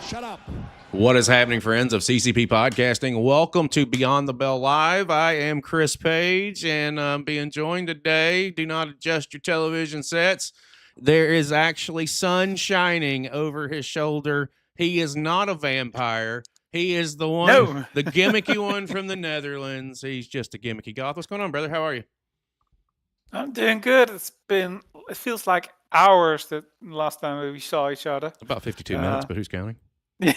Shut up. What is happening, friends of CCP Podcasting? Welcome to Beyond the Bell Live. I am Chris Page, and I'm being joined today. Do not adjust your television sets. There is actually sun shining over his shoulder. He is not a vampire. He is the one, the gimmicky one from the Netherlands. He's just a gimmicky goth. What's going on, brother? How are you? I'm doing good. It feels like hours that last time we saw each other. About 52 minutes, but who's counting? Yeah,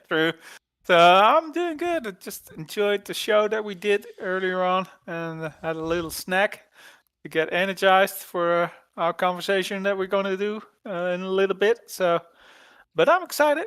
true. So I'm doing good. I just enjoyed the show that we did earlier on and had a little snack to get energized for our conversation that we're going to do in a little bit. But I'm excited.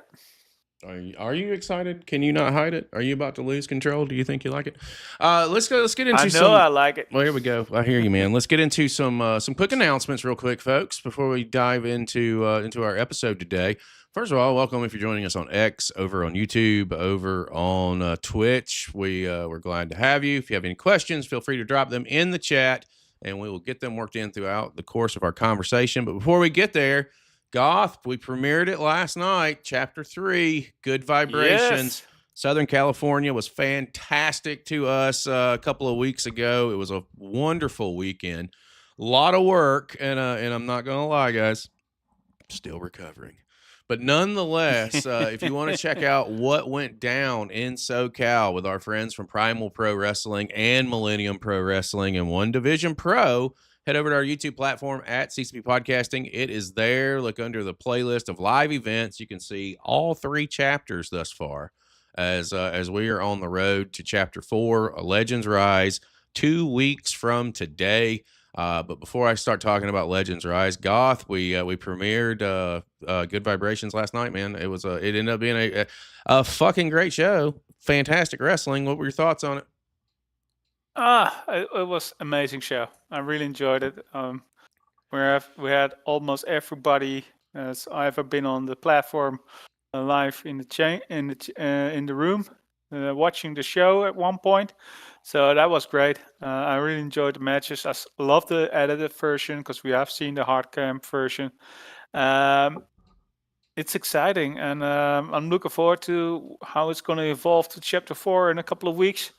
Are you excited? Can you not hide it? Are you about to lose control? Do you think you like it? Let's get into I like it. Well, here we go. I hear you, man. Let's get into some quick announcements real quick, folks, before we dive into our episode today. First of all, welcome if you're joining us on X, over on YouTube, over on Twitch. We're glad to have you. If you have any questions, feel free to drop them in the chat, and we will get them worked in throughout the course of our conversation. But before we get there, Goth, we premiered it last night, Chapter 3, Good Vibrations. Yes. Southern California was fantastic to us a couple of weeks ago. It was a wonderful weekend. A lot of work, and I'm not going to lie, guys, still recovering. But nonetheless, if you want to check out what went down in SoCal with our friends from Primal Pro Wrestling and Millennium Pro Wrestling and One Division Pro, head over to our YouTube platform at CCP Podcasting. It is there. Look under the playlist of live events. You can see all 3 chapters thus far as we are on the road to Chapter 4, Legends Rise, 2 weeks from today. But before I start talking about Legends Rise, Goth, we premiered Good Vibrations last night, man. It ended up being a fucking great show. Fantastic wrestling. What were your thoughts on it? It was an amazing show. I really enjoyed it. We had almost everybody as I ever been on the platform live in the room watching the show at one point. So that was great. I really enjoyed the matches. I love the edited version because we have seen the hardcam version. It's exciting, and I'm looking forward to how it's going to evolve to Chapter 4 in a couple of weeks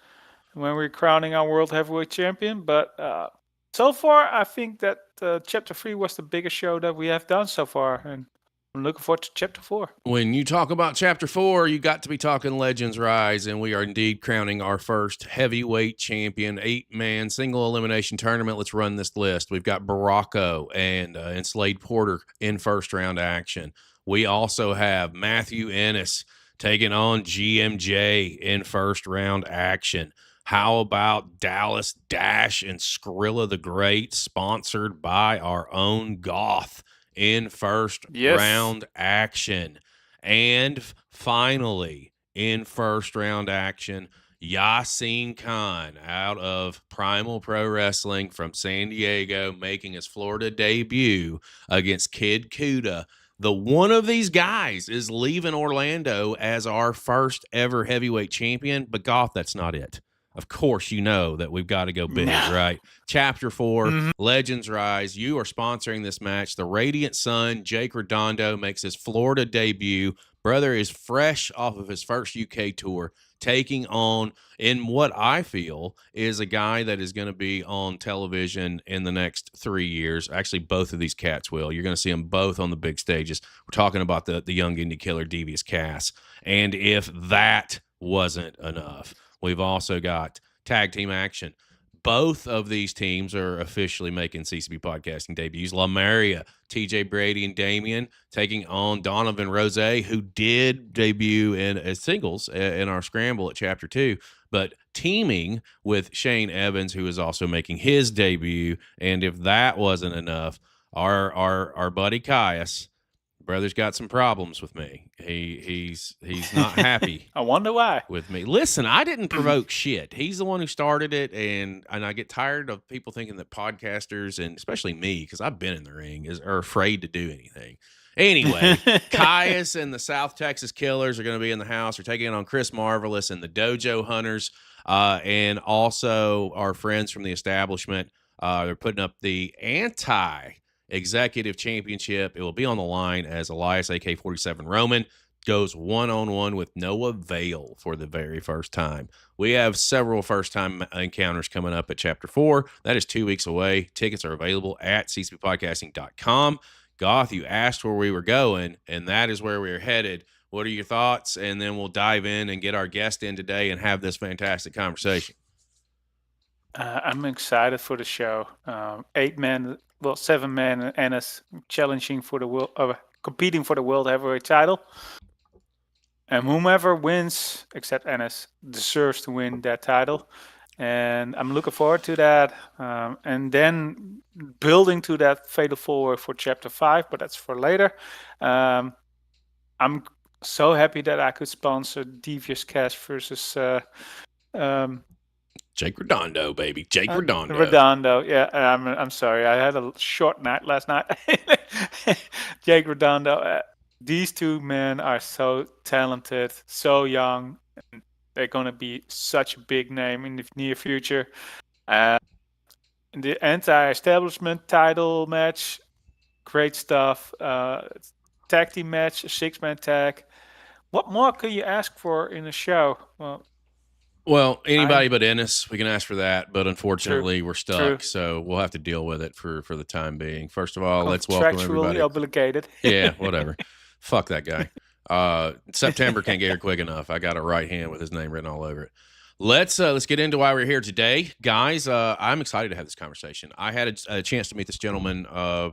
when we're crowning our World Heavyweight Champion. But so far, I think that Chapter 3 was the biggest show that we have done so far, and I'm looking forward to Chapter 4. When you talk about Chapter 4, you got to be talking Legends Rise, and we are indeed crowning our first heavyweight champion, 8-man single elimination tournament. Let's run this list. We've got Baracco and Slade Porter in first round action. We also have Matthew Ennis taking on GMJ in first round action. How about Dallas Dash and Skrilla the Great, sponsored by our own Goth, in first round action? And finally, in first round action, Yassine Khan out of Primal Pro Wrestling from San Diego, making his Florida debut against Kid Kuda. The one of these guys is leaving Orlando as our first ever heavyweight champion, but Goth, that's not it. Of course, you know that we've got to go big, right? Chapter 4, Legends Rise. You are sponsoring this match. The Radiant Sun, Jake Redondo, makes his Florida debut. Brother is fresh off of his first UK tour, taking on, in what I feel, is a guy that is going to be on television in the next 3 years. Actually, both of these cats will. You're going to see them both on the big stages. We're talking about the young indie killer, Devious Cass. And if that wasn't enough, we've also got tag team action. Both of these teams are officially making CCP Podcasting debuts. La Maria, TJ Brady and Damien taking on Donovan Rose, who did debut as singles in our scramble at Chapter 2, but teaming with Shane Evans, who is also making his debut. And if that wasn't enough, our buddy Kaius, brother's got some problems with me. He's not happy. I wonder why. With me. Listen, I didn't provoke shit. He's the one who started it, and I get tired of people thinking that podcasters, and especially me, because I've been in the ring, are afraid to do anything. Anyway, Kaius and the South Texas Killers are going to be in the house. They're taking on Chris Marvelous and the Dojo Hunters, and also our friends from the establishment. They're putting up the Executive Championship. It will be on the line as Elias AK-47 Roman goes one-on-one with Noah Vale for the very first time. We have several first-time encounters coming up at Chapter 4. That is 2 weeks away. Tickets are available at ccppodcasting.com. Goth, you asked where we were going, and that is where we're headed. What are your thoughts? And then we'll dive in and get our guest in today and have this fantastic conversation. I'm excited for the show. 7 men and Ennis challenging for the world, competing for the world heavyweight title. And whomever wins, except Ennis, deserves to win that title. And I'm looking forward to that. And then building to that fatal four for Chapter 5, but that's for later. I'm so happy that I could sponsor Devious Cash versus Jake Redondo, baby. Jake Redondo. Redondo, yeah. I'm sorry. I had a short night last night. Jake Redondo. These two men are so talented, so young. And they're going to be such a big name in the near future. The anti-establishment title match, great stuff. Tag team match, a 6-man tag. What more could you ask for in a show? Well, anybody but Ennis, we can ask for that, but unfortunately we're stuck, so we'll have to deal with it for the time being. First of all, let's welcome everybody. Contractually obligated. Yeah, whatever. Fuck that guy. September can't get here quick enough. I got a right hand with his name written all over it. Let's get into why we're here today, guys. I'm excited to have this conversation. I had a chance to meet this gentleman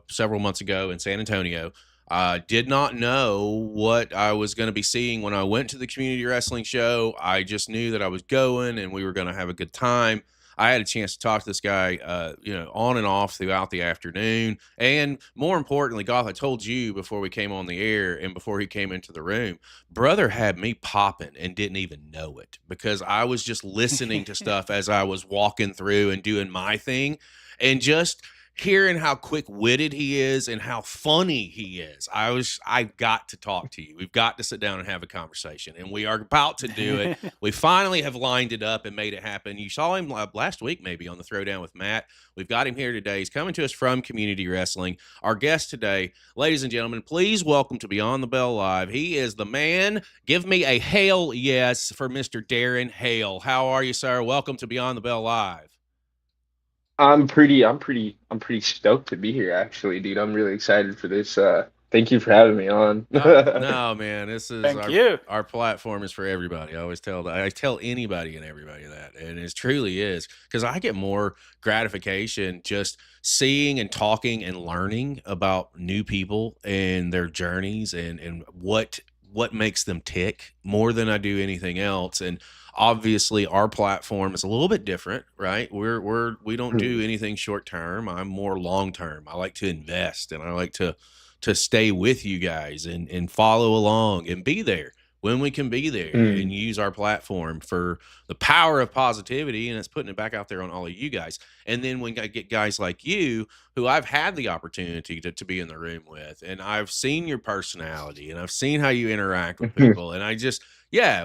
several months ago in San Antonio. Did not know what I was going to be seeing when I went to the community wrestling show. I just knew that I was going and we were going to have a good time. I had a chance to talk to this guy, on and off throughout the afternoon. And more importantly, Goth, I told you before we came on the air and before he came into the room, brother had me popping and didn't even know it because I was just listening to stuff as I was walking through and doing my thing and just hearing how quick-witted he is and how funny he is. I've got to talk to you. We've got to sit down and have a conversation, and we are about to do it. We finally have lined it up and made it happen. You saw him last week maybe on the Throwdown with Matt. We've got him here today. He's coming to us from Community Wrestling. Our guest today, ladies and gentlemen, please welcome to Beyond the Bell Live. He is the man. Give me a hail yes for Mr. Darren Hale. How are you, sir? Welcome to Beyond the Bell Live. I'm pretty stoked to be here, actually, dude. I'm really excited for this. Thank you for having me on. No, man, this is our platform is for everybody. I tell anybody and everybody that, and it truly is because I get more gratification just seeing and talking and learning about new people and their journeys and what makes them tick more than I do anything else. And obviously our platform is a little bit different, right? We don't do anything short term. I'm more long term. I like to invest and I like to stay with you guys and follow along and be there when we can be there and use our platform for the power of positivity. And it's putting it back out there on all of you guys. And then when I get guys like you, who I've had the opportunity to be in the room with, and I've seen your personality and I've seen how you interact with people. And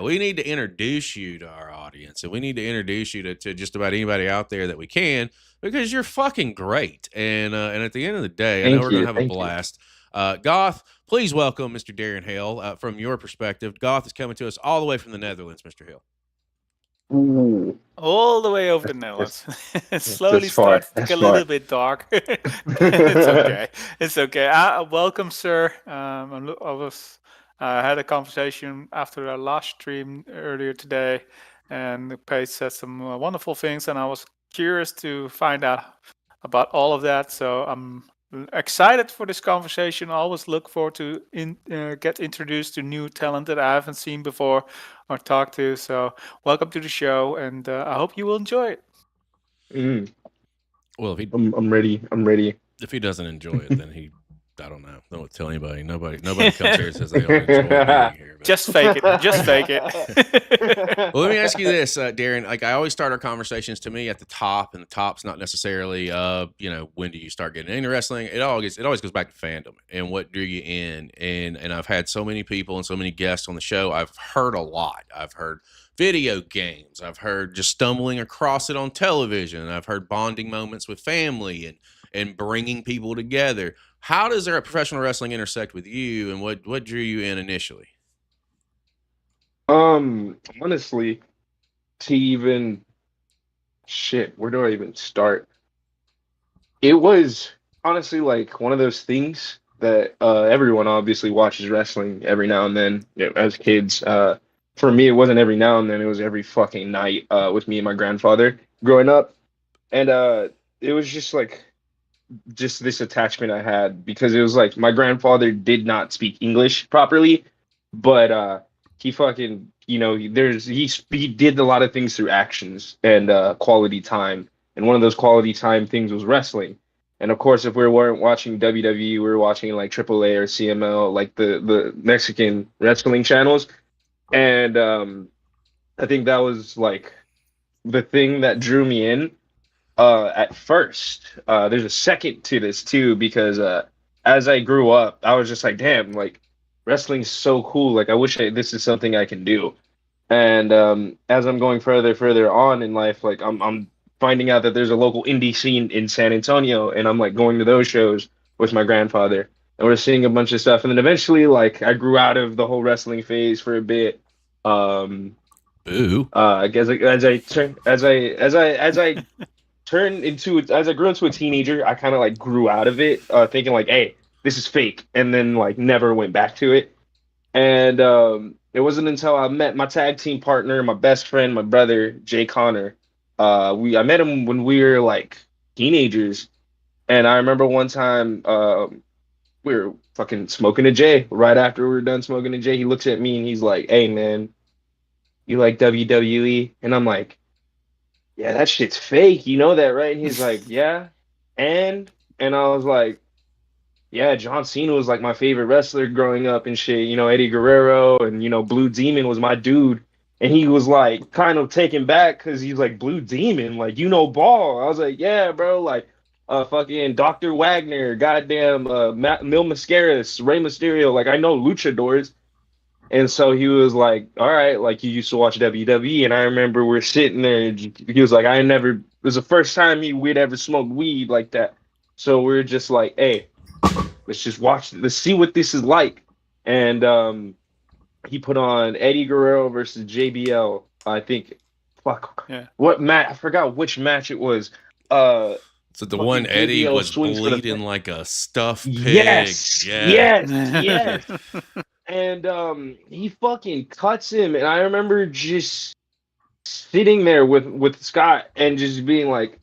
we need to introduce you to our audience and we need to introduce you to just about anybody out there that we can, because you're fucking great. And at the end of the day, I know we're going to have a blast. Goth, please welcome Mr. Darren Hale. From your perspective, Goth is coming to us all the way from the Netherlands, Mr. Hale. Ooh. All the way over the Netherlands. It slowly starts to get a little bit dark. It's okay. Welcome, sir. I had a conversation after our last stream earlier today, and Paige said some wonderful things, and I was curious to find out about all of that. So I'm excited for this conversation. I always look forward to get introduced to new talent that I haven't seen before or talked to. So welcome to the show, and I hope you will enjoy it. Well, I'm ready. If he doesn't enjoy it, then I don't know. Don't tell anybody. Nobody comes here and says they don't enjoy being here. But. Just fake it. Well, let me ask you this, Darren. Like I always start our conversations to me at the top, and the top's not necessarily, when do you start getting into wrestling? It always goes back to fandom and what drew you in. And I've had so many people and so many guests on the show. I've heard a lot. I've heard video games. I've heard just stumbling across it on television. I've heard bonding moments with family and bringing people together. How does professional wrestling intersect with you, and what drew you in initially? Honestly, to even shit, where do I even start? It was honestly like one of those things that everyone obviously watches wrestling every now and then, as kids. For me, it wasn't every now and then; it was every fucking night with me and my grandfather growing up, and it was just like just this attachment I had because it was like my grandfather did not speak English properly, but he fucking he did a lot of things through actions and quality time, and one of those quality time things was wrestling. And of course, if we weren't watching WWE, we were watching like AAA or CML, like the Mexican wrestling channels. And I think that was like the thing that drew me in at first. There's a second to this too, because as I grew up, I was just like, damn, like wrestling's so cool. Like this is something I can do. And as I'm going further on in life, like I'm finding out that there's a local indie scene in San Antonio, and I'm like going to those shows with my grandfather, and we're seeing a bunch of stuff. And then eventually, like I grew out of the whole wrestling phase for a bit. Um, Ooh. I guess as I turned into as I grew into a teenager, I kind of like grew out of it, thinking like, hey, this is fake, and then like never went back to it. And it wasn't until I met my tag team partner, my best friend, my brother, Jay Connor. I met him when we were like teenagers, and I remember one time we were fucking smoking a J. Right after we were done smoking a J, he looks at me and he's like, "Hey man, you like WWE?" And I'm like, "Yeah, that shit's fake. You know that, right?" And he's like, "Yeah." And I was like, "Yeah, John Cena was like my favorite wrestler growing up and shit. Eddie Guerrero and Blue Demon was my dude." And he was like kind of taken back because he's like, "Blue Demon, like ball." I was like, "Yeah, bro, like fucking Dr. Wagner, goddamn Mil Mascaras, Rey Mysterio, like I know luchadors." And so he was like, "All right, like you used to watch WWE." And I remember we're sitting there and he was like, it was the first time we'd ever smoked weed like that. So we're just like, "Hey, let's just watch, let's see what this is like." And he put on Eddie Guerrero versus JBL. I think, fuck, Yeah. what match? I forgot which match it was. Uh, So the one Fucking Eddie JBL was swings for the bleeding like a stuffed pig. yes, Yeah. yes, yes. And he fucking cuts him, and I remember just sitting there with Scott and just being like,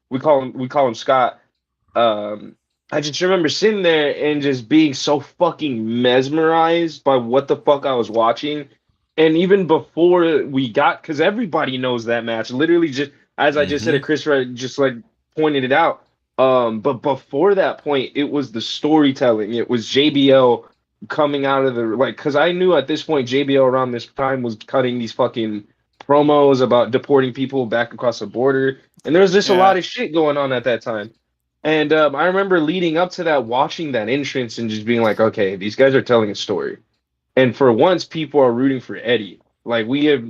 we call him Scott. Um, I just remember sitting there and just being so fucking mesmerized by what the fuck I was watching. And even before we got, because everybody knows that match, literally just as I just said it, Mm-hmm. Chris just like pointed it out. But before that point, it was the storytelling. It was JBL coming out of the like, because I knew at this point JBL around this time was cutting these fucking promos about deporting people back across the border, and there was just a Yeah. lot of shit going on at that time. And I remember leading up to that, watching that entrance and just being like, okay, these guys are telling a story. And for once, people are rooting for Eddie. Like we have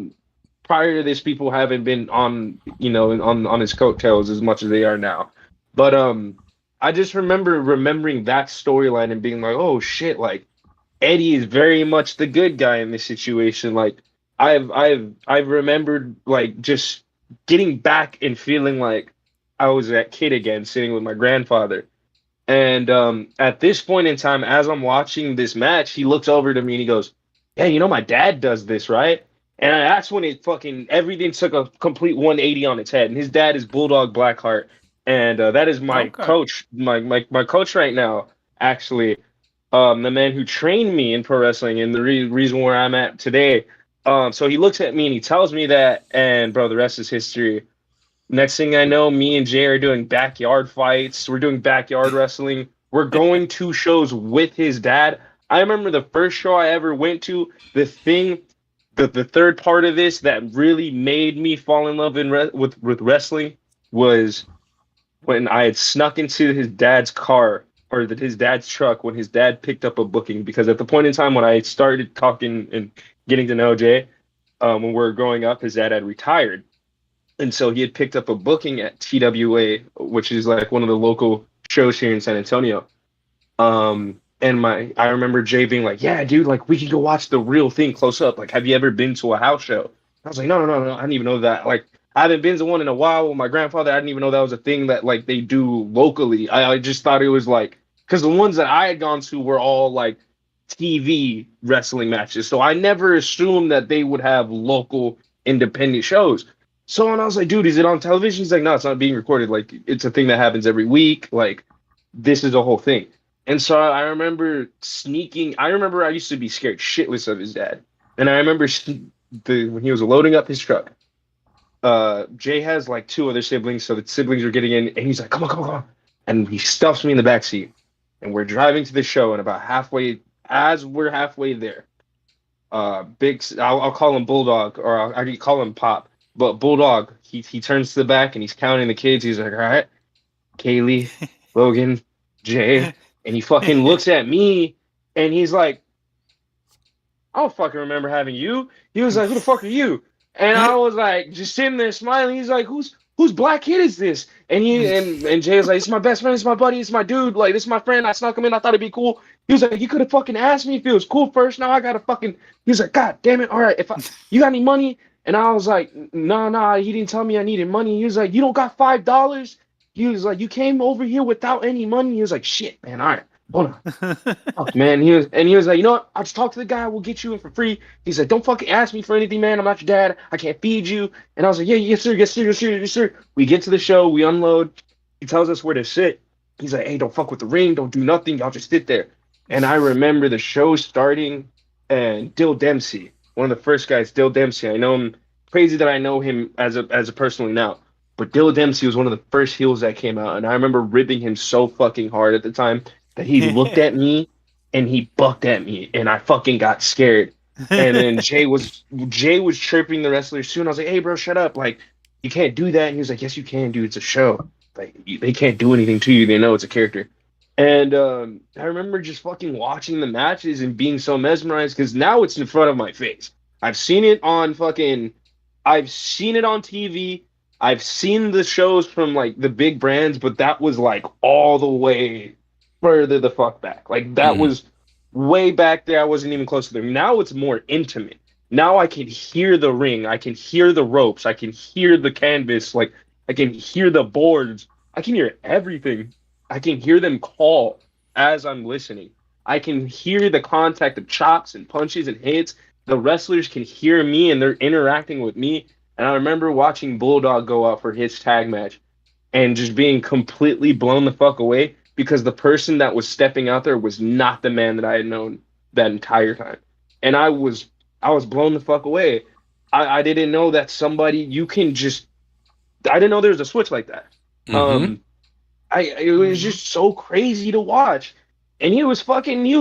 prior to this, people haven't been on, on his coattails as much as they are now. But I just remember remembering that storyline and being like, oh shit, like Eddie is very much the good guy in this situation. Like I've remembered like just getting back and feeling like I was that kid again, sitting with my grandfather. And at this point in time, as I'm watching this match, he looks over to me and he goes, "Yeah, my dad does this, right?" And that's when it fucking everything took a complete 180 on its head. And his dad is Bulldog Blackheart, and that is my Okay. coach, my coach right now, actually, the man who trained me in pro wrestling and the reason where I'm at today. So he looks at me and he tells me that, and bro, the rest is history. Next thing I know, me and Jay are doing backyard fights. We're doing backyard wrestling. We're going to shows with his dad. I remember the first show I ever went to. The third part of this that really made me fall in love with wrestling was when I had snuck into his dad's car or his dad's truck when his dad picked up a booking. Because at the point in time when I started talking and getting to know Jay, when we were growing up, his dad had retired. And so he had picked up a booking at TWA, which is like one of the local shows here in San Antonio. And I remember Jay being like, "Yeah, dude, like we can go watch the real thing close up. Like, have you ever been to a house show?" I was like, "No, no, no, no. I didn't even know that. Like, I haven't been to one in a while with my grandfather. I didn't even know that was a thing that like they do locally. I just thought it was like because the ones that I had gone to were all like TV wrestling matches. So I never assumed that they would have local independent shows. So when I was like, dude, is it on television? He's like, no, it's not being recorded. Like it's a thing that happens every week. Like this is a whole thing. And so I remember sneaking. I remember I used to be scared shitless of his dad. And I remember when he was loading up his truck, Jay has like two other siblings, so the siblings are getting in, and he's like, come on, come on, come on. And he stuffs me in the back seat. And we're driving to the show, and about halfway, as we're halfway there, I'll call him Bulldog, or I call him Pop, but Bulldog, he turns to the back and he's counting the kids. He's like, all right, Kaylee, Logan, Jay, and he fucking looks at me, and he's like, I don't fucking remember having you. He was like, who the fuck are you? And I was like, just sitting there smiling. He's like, whose black kid is this? And and Jay was like, it's my best friend, it's my buddy, it's my dude. Like, this is my friend. I snuck him in. I thought it'd be cool. He was like, you could have fucking asked me if it was cool first. Now I gotta fucking. He was like, God damn it. All right, you got any money? And I was like, no, he didn't tell me I needed money. He was like, you don't got $5? He was like, you came over here without any money. He was like, shit, man. All right. Hold on. Oh, man, he was like, you know what? I'll just talk to the guy. We'll get you in for free. He's like, don't fucking ask me for anything, man. I'm not your dad. I can't feed you. And I was like, yeah, yes, sir, yes, sir, yes, sir, yes, sir. We get to the show. We unload. He tells us where to sit. He's like, hey, don't fuck with the ring. Don't do nothing. Y'all just sit there. And I remember the show starting, and Dill Dempsey, one of the first guys, Dill Dempsey. I know him. Crazy that I know him as a personally now. But Dill Dempsey was one of the first heels that came out, and I remember ripping him so fucking hard at the time that he looked at me and he bucked at me, and I fucking got scared. And then Jay was chirping the wrestlers too, and I was like, "Hey, bro, shut up! Like, you can't do that." And he was like, "Yes, you can, dude. It's a show. Like, they can't do anything to you. They know it's a character." And I remember just fucking watching the matches and being so mesmerized because now it's in front of my face. I've seen it on TV. I've seen the shows from like the big brands, but that was like all the way further the fuck back. Like that was way back there. I wasn't even close to them. Now it's more intimate. Now I can hear the ring. I can hear the ropes. I can hear the canvas. Like I can hear the boards. I can hear everything. I can hear them call as I'm listening. I can hear the contact of chops and punches and hits. The wrestlers can hear me and they're interacting with me. And I remember watching Bulldog go out for his tag match and just being completely blown the fuck away because the person that was stepping out there was not the man that I had known that entire time. And I was blown the fuck away. I didn't know that I didn't know there was a switch like that. It was just so crazy to watch. And he was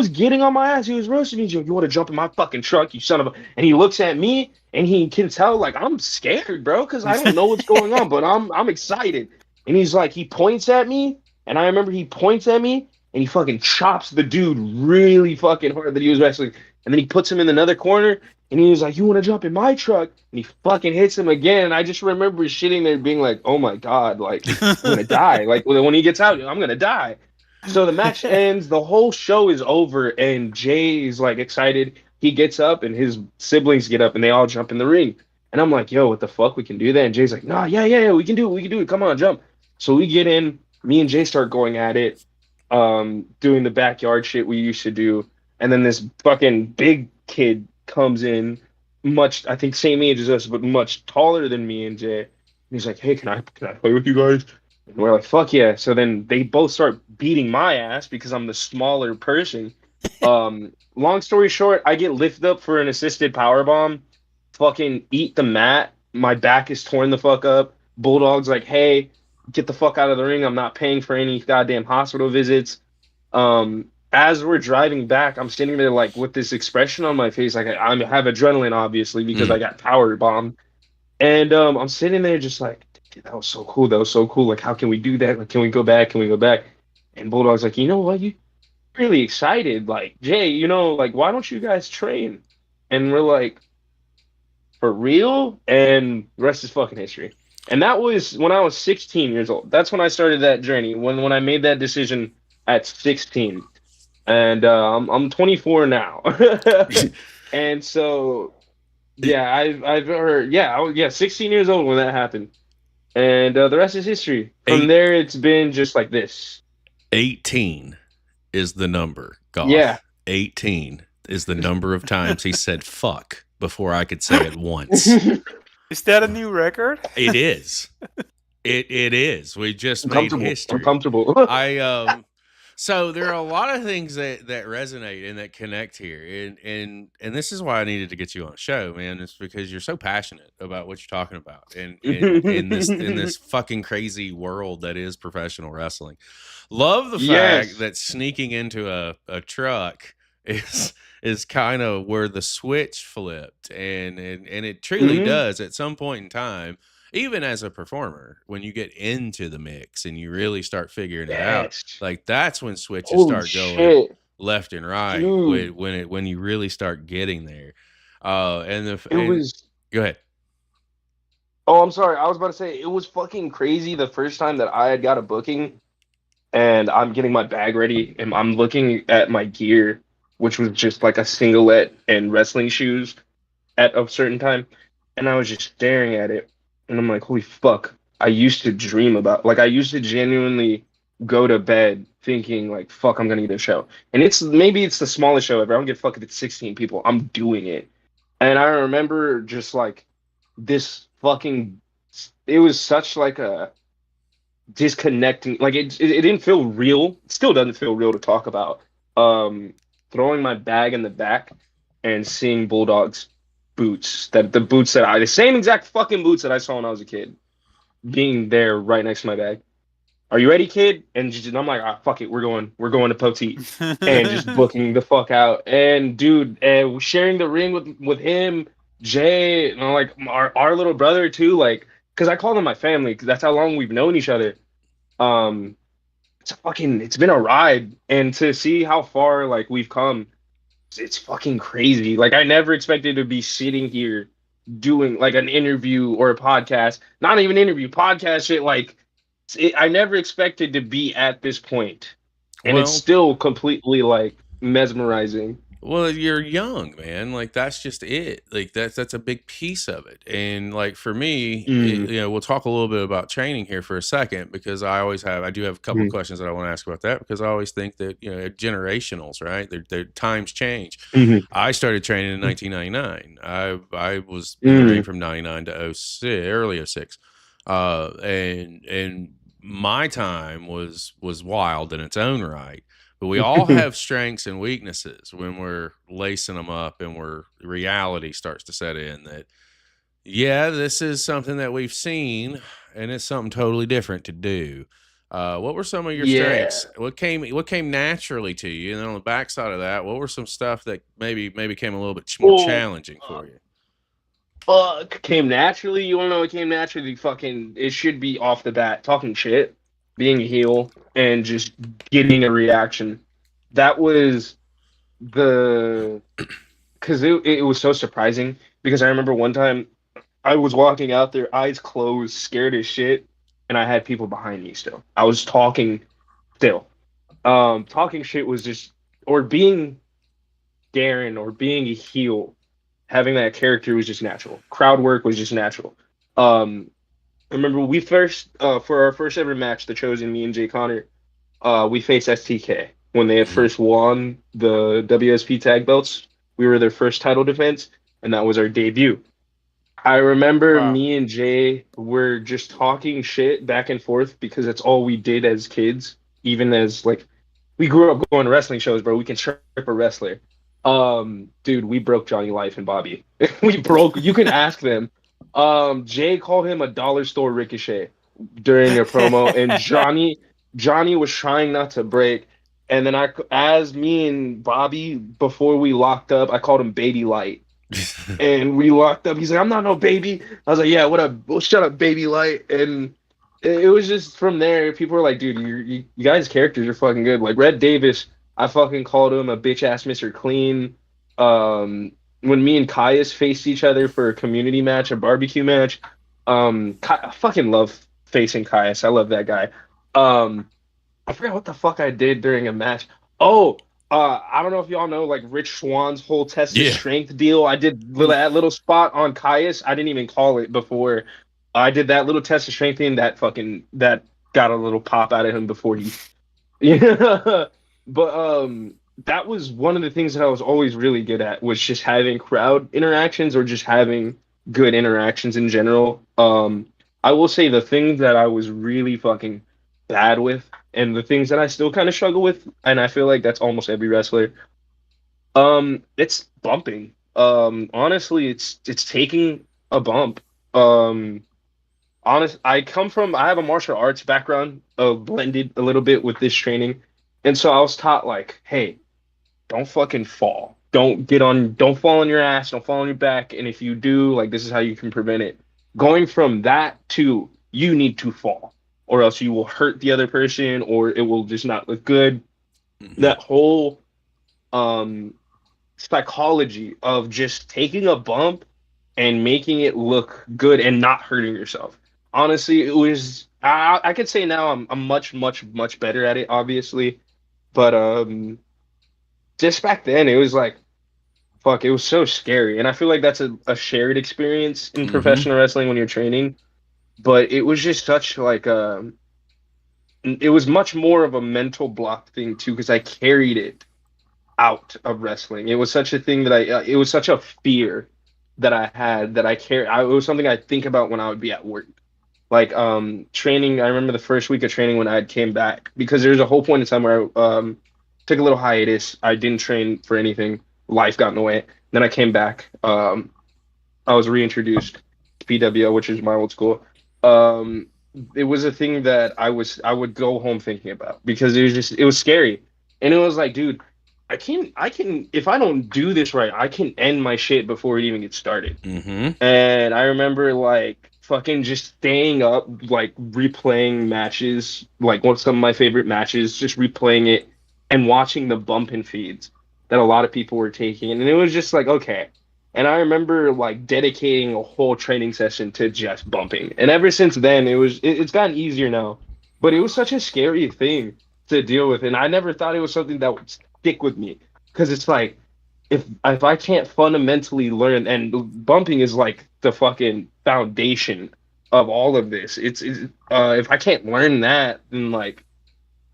getting on my ass. He was roasting me. You want to jump in my fucking truck, you son of a... And he looks at me, and he can tell, like, I'm scared, bro, because I don't know what's going on, but I'm excited. And he's like, he points at me, and I remember he points at me, and he fucking chops the dude really fucking hard that he was wrestling. And then he puts him in another corner, and he was like, you want to jump in my truck? And he fucking hits him again. And I just remember sitting there being like, oh, my God, like, I'm going to die. Like, when he gets out, I'm going to die. So the match ends, the whole show is over, and Jay is like excited. He gets up, and his siblings get up, and they all jump in the ring. And I'm like, yo, what the fuck? We can do that? And Jay's like, nah, yeah, we can do it. Come on, jump. So we get in. Me and Jay start going at it, doing the backyard shit we used to do. And then this fucking big kid comes in, I think same age as us, but much taller than me and Jay. And he's like, hey, can I play with you guys? And we're like, fuck yeah. So then they both start beating my ass because I'm the smaller person. Long story short, I get lifted up for an assisted power bomb. Fucking eat the mat. My back is torn the fuck up. Bulldog's like, hey, get the fuck out of the ring. I'm not paying for any goddamn hospital visits. As we're driving back, I'm sitting there like with this expression on my face. Like I have adrenaline, obviously, because I got power bombed. And I'm sitting there just like, that was so cool. Like, how can we do that? Like, can we go back? And Bulldog's like, you know what? You're really excited. Like, Jay, you know, like, why don't you guys train? And we're like, for real? And the rest is fucking history. And that was when I was 16 years old. That's when I started that journey. When I made that decision at 16. and I'm 24 now. And so yeah, I've heard, yeah, I was, yeah, 16 years old when that happened, and the rest is history. From Eight, there, it's been just like this. 18 is the number, Yeah. Goth. 18 is the number of times he said fuck before I could say it once. Is that a new record? It is. It is. We just I'm made comfortable. history. I'm comfortable. So there are a lot of things that resonate and that connect here, and this is why I needed to get you on a show, man. It's because you're so passionate about what you're talking about, and in this fucking crazy world that is professional wrestling. Love the Yes. fact that sneaking into a truck is kind of where the switch flipped, and it truly does at some point in time. Even as a performer, when you get into the mix and you really start figuring it out, like that's when switches Holy start going shit. left and right. Dude. When you really start getting there. It was. Go ahead. Oh, I'm sorry. I was about to say it was fucking crazy the first time that I had got a booking, and I'm getting my bag ready, and I'm looking at my gear, which was just like a singlet and wrestling shoes at a certain time, and I was just staring at it, and I'm like, holy fuck! I used to dream about, like, I used to genuinely go to bed thinking like, fuck, I'm gonna get a show, and maybe it's the smallest show ever. I don't give a fuck if it's 16 people. I'm doing it, and I remember just like this fucking. It was such like a disconnecting, like it didn't feel real. It still doesn't feel real to talk about. um Throwing my bag in the back and seeing Bulldog's boots, that the boots that the same exact fucking boots that I saw when I was a kid, being there right next to my bag. Are you ready, kid? And I'm like, ah, fuck it, we're going to Poteet, and just booking the fuck out. And dude, sharing the ring with him, Jay, and like our little brother too, like, because I call them my family because that's how long we've known each other. um it's been a ride, and to see how far like we've come, it's fucking crazy. Like, I never expected to be sitting here doing like an interview or a podcast, not even interview, podcast shit. Like, I never expected to be at this point, and it's Well, still completely like mesmerizing. well, you're young, man. Like that's just it. Like that's a big piece of it. And like for me, we'll talk a little bit about training here for a second because I do have a couple of questions that I want to ask about that because I always think that generationals, right? Their times change. I started training in 1999. I was in the ring from 99 to 06, early 06, and my time was wild in its own right. But we all have strengths and weaknesses when we're lacing them up and reality starts to set in that, yeah, this is something that we've seen and it's something totally different to do. What were some of your strengths? What came naturally to you? And then on the backside of that, what were some stuff that maybe came a little bit more challenging for you? Fuck, came naturally. You wanna know what came naturally? Fucking, it should be off the bat. Talking shit, being a heel, and just getting a reaction. That was the because it was so surprising. Because I remember one time I was walking out there, eyes closed, scared as shit, and I had people behind me still. I was talking still. Talking shit was just, or being Darren, or being a heel, having that character was just natural. Crowd work was just natural. I remember we first, for our first ever match, The Chosen, me and Jay Connor, we faced STK when they had first won the WSP tag belts. We were their first title defense, and that was our debut. I remember me and Jay were just talking shit back and forth because that's all we did as kids. Even as like, we grew up going to wrestling shows, bro. We can trip a wrestler. Dude, we broke Johnny Life and Bobby. You can ask them. Jay called him a dollar store Ricochet during a promo, and Johnny was trying not to break. And then as me and Bobby, before we locked up, I called him Baby Light. And we locked up. He's like, I'm not no baby. I was like, yeah, what up? Well, shut up, Baby Light. And it was just from there. People were like, dude, you guys' characters are fucking good. Like Red Davis, I fucking called him a bitch ass Mr. Clean. When me and Kaius faced each other for a community match, a barbecue match, I fucking love facing Kaius. I love that guy. I forgot what the fuck I did during a match. Oh, I don't know if y'all know like Rich Schwann's whole test of Yeah. strength deal. I did that little spot on Kaius. I didn't even call it before. I did that little test of strength thing that got a little pop out of him before he. Yeah. But that was one of the things that I was always really good at was just having crowd interactions or just having good interactions in general. I will say the thing that I was really fucking bad with and the things that I still kind of struggle with, and I feel like that's almost every wrestler, it's bumping. Honestly, it's taking a bump. Um, I have a martial arts background, blended a little bit with this training, and so I was taught like, hey, don't fucking fall. Don't fall on your ass, don't fall on your back, and if you do, like this is how you can prevent it. Going from that to you need to fall, or else you will hurt the other person, or it will just not look good. That whole um psychology of just taking a bump and making it look good and not hurting yourself. Honestly, it was I could say now I'm much better at it, obviously, but just back then it was like fuck, it was so scary, and I feel like that's a shared experience in professional wrestling when you're training. But it was just such like it was much more of a mental block thing too because I carried it out of wrestling. It was such a thing that it was such a fear that I had that I care. It was something I think about when I would be at work. Like training, I remember the first week of training when I came back because there's a whole point in time where I took a little hiatus. I didn't train for anything. Life got in the way. Then I came back. I was reintroduced to PWO, which is my old school. Um, it was a thing that I would go home thinking about because it was scary. And it was like, dude, I can if I don't do this right, I can end my shit before it even gets started. And I remember like fucking just staying up, like replaying matches, like one of some of my favorite matches, just replaying it and watching the bump and feeds that a lot of people were taking. And it was just like, okay. And I remember like dedicating a whole training session to just bumping. And ever since then, it's gotten easier now. But it was such a scary thing to deal with. And I never thought it was something that would stick with me. Because it's like if I can't fundamentally learn, and bumping is like the fucking foundation of all of this. It's if I can't learn that, then like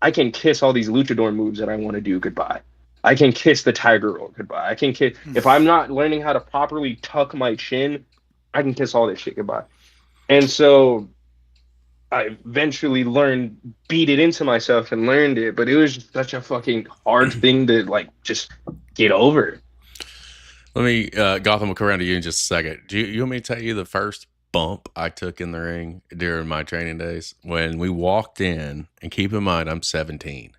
I can kiss all these luchador moves that I want to do goodbye. I can kiss the tiger roll goodbye. I can kiss if I'm not learning how to properly tuck my chin, I can kiss all this shit goodbye. And so I eventually beat it into myself and learned it, but it was just such a fucking hard thing to like just get over. Let me, Gotham, will come around to you in just a second. Do you want me to tell you the first bump I took in the ring during my training days? When we walked in, and keep in mind, I'm 17.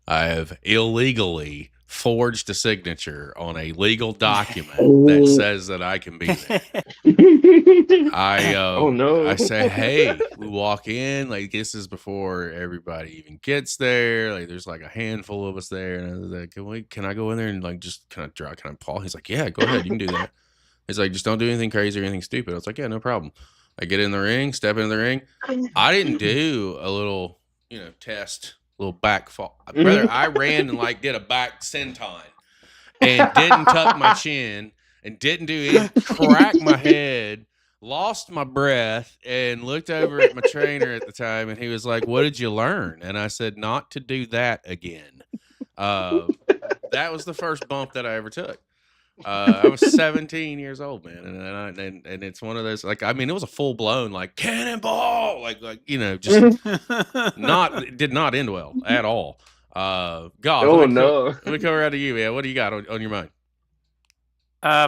I have illegally forged a signature on a legal document that says that I can be there. Oh no! I say, hey, we walk in, like this is before everybody even gets there. Like there's like a handful of us there, and I was like, can I go in there and like just can I Paul? He's like, yeah, go ahead, you can do that. He's like, just don't do anything crazy or anything stupid. I was like, yeah, no problem. I get in the ring, step in the ring. I didn't do a little, test, little back fall. Brother, I ran and like did a back senton and didn't tuck my chin and didn't do anything, crack my head, lost my breath, and looked over at my trainer at the time, and he was like, what did you learn? And I said, not to do that again. That was the first bump that I ever took. I was 17 years old, man, and it's one of those like I mean it was a full blown like cannonball, like just it did not end well at all. God, let me come around to you, man. What do you got on your mind?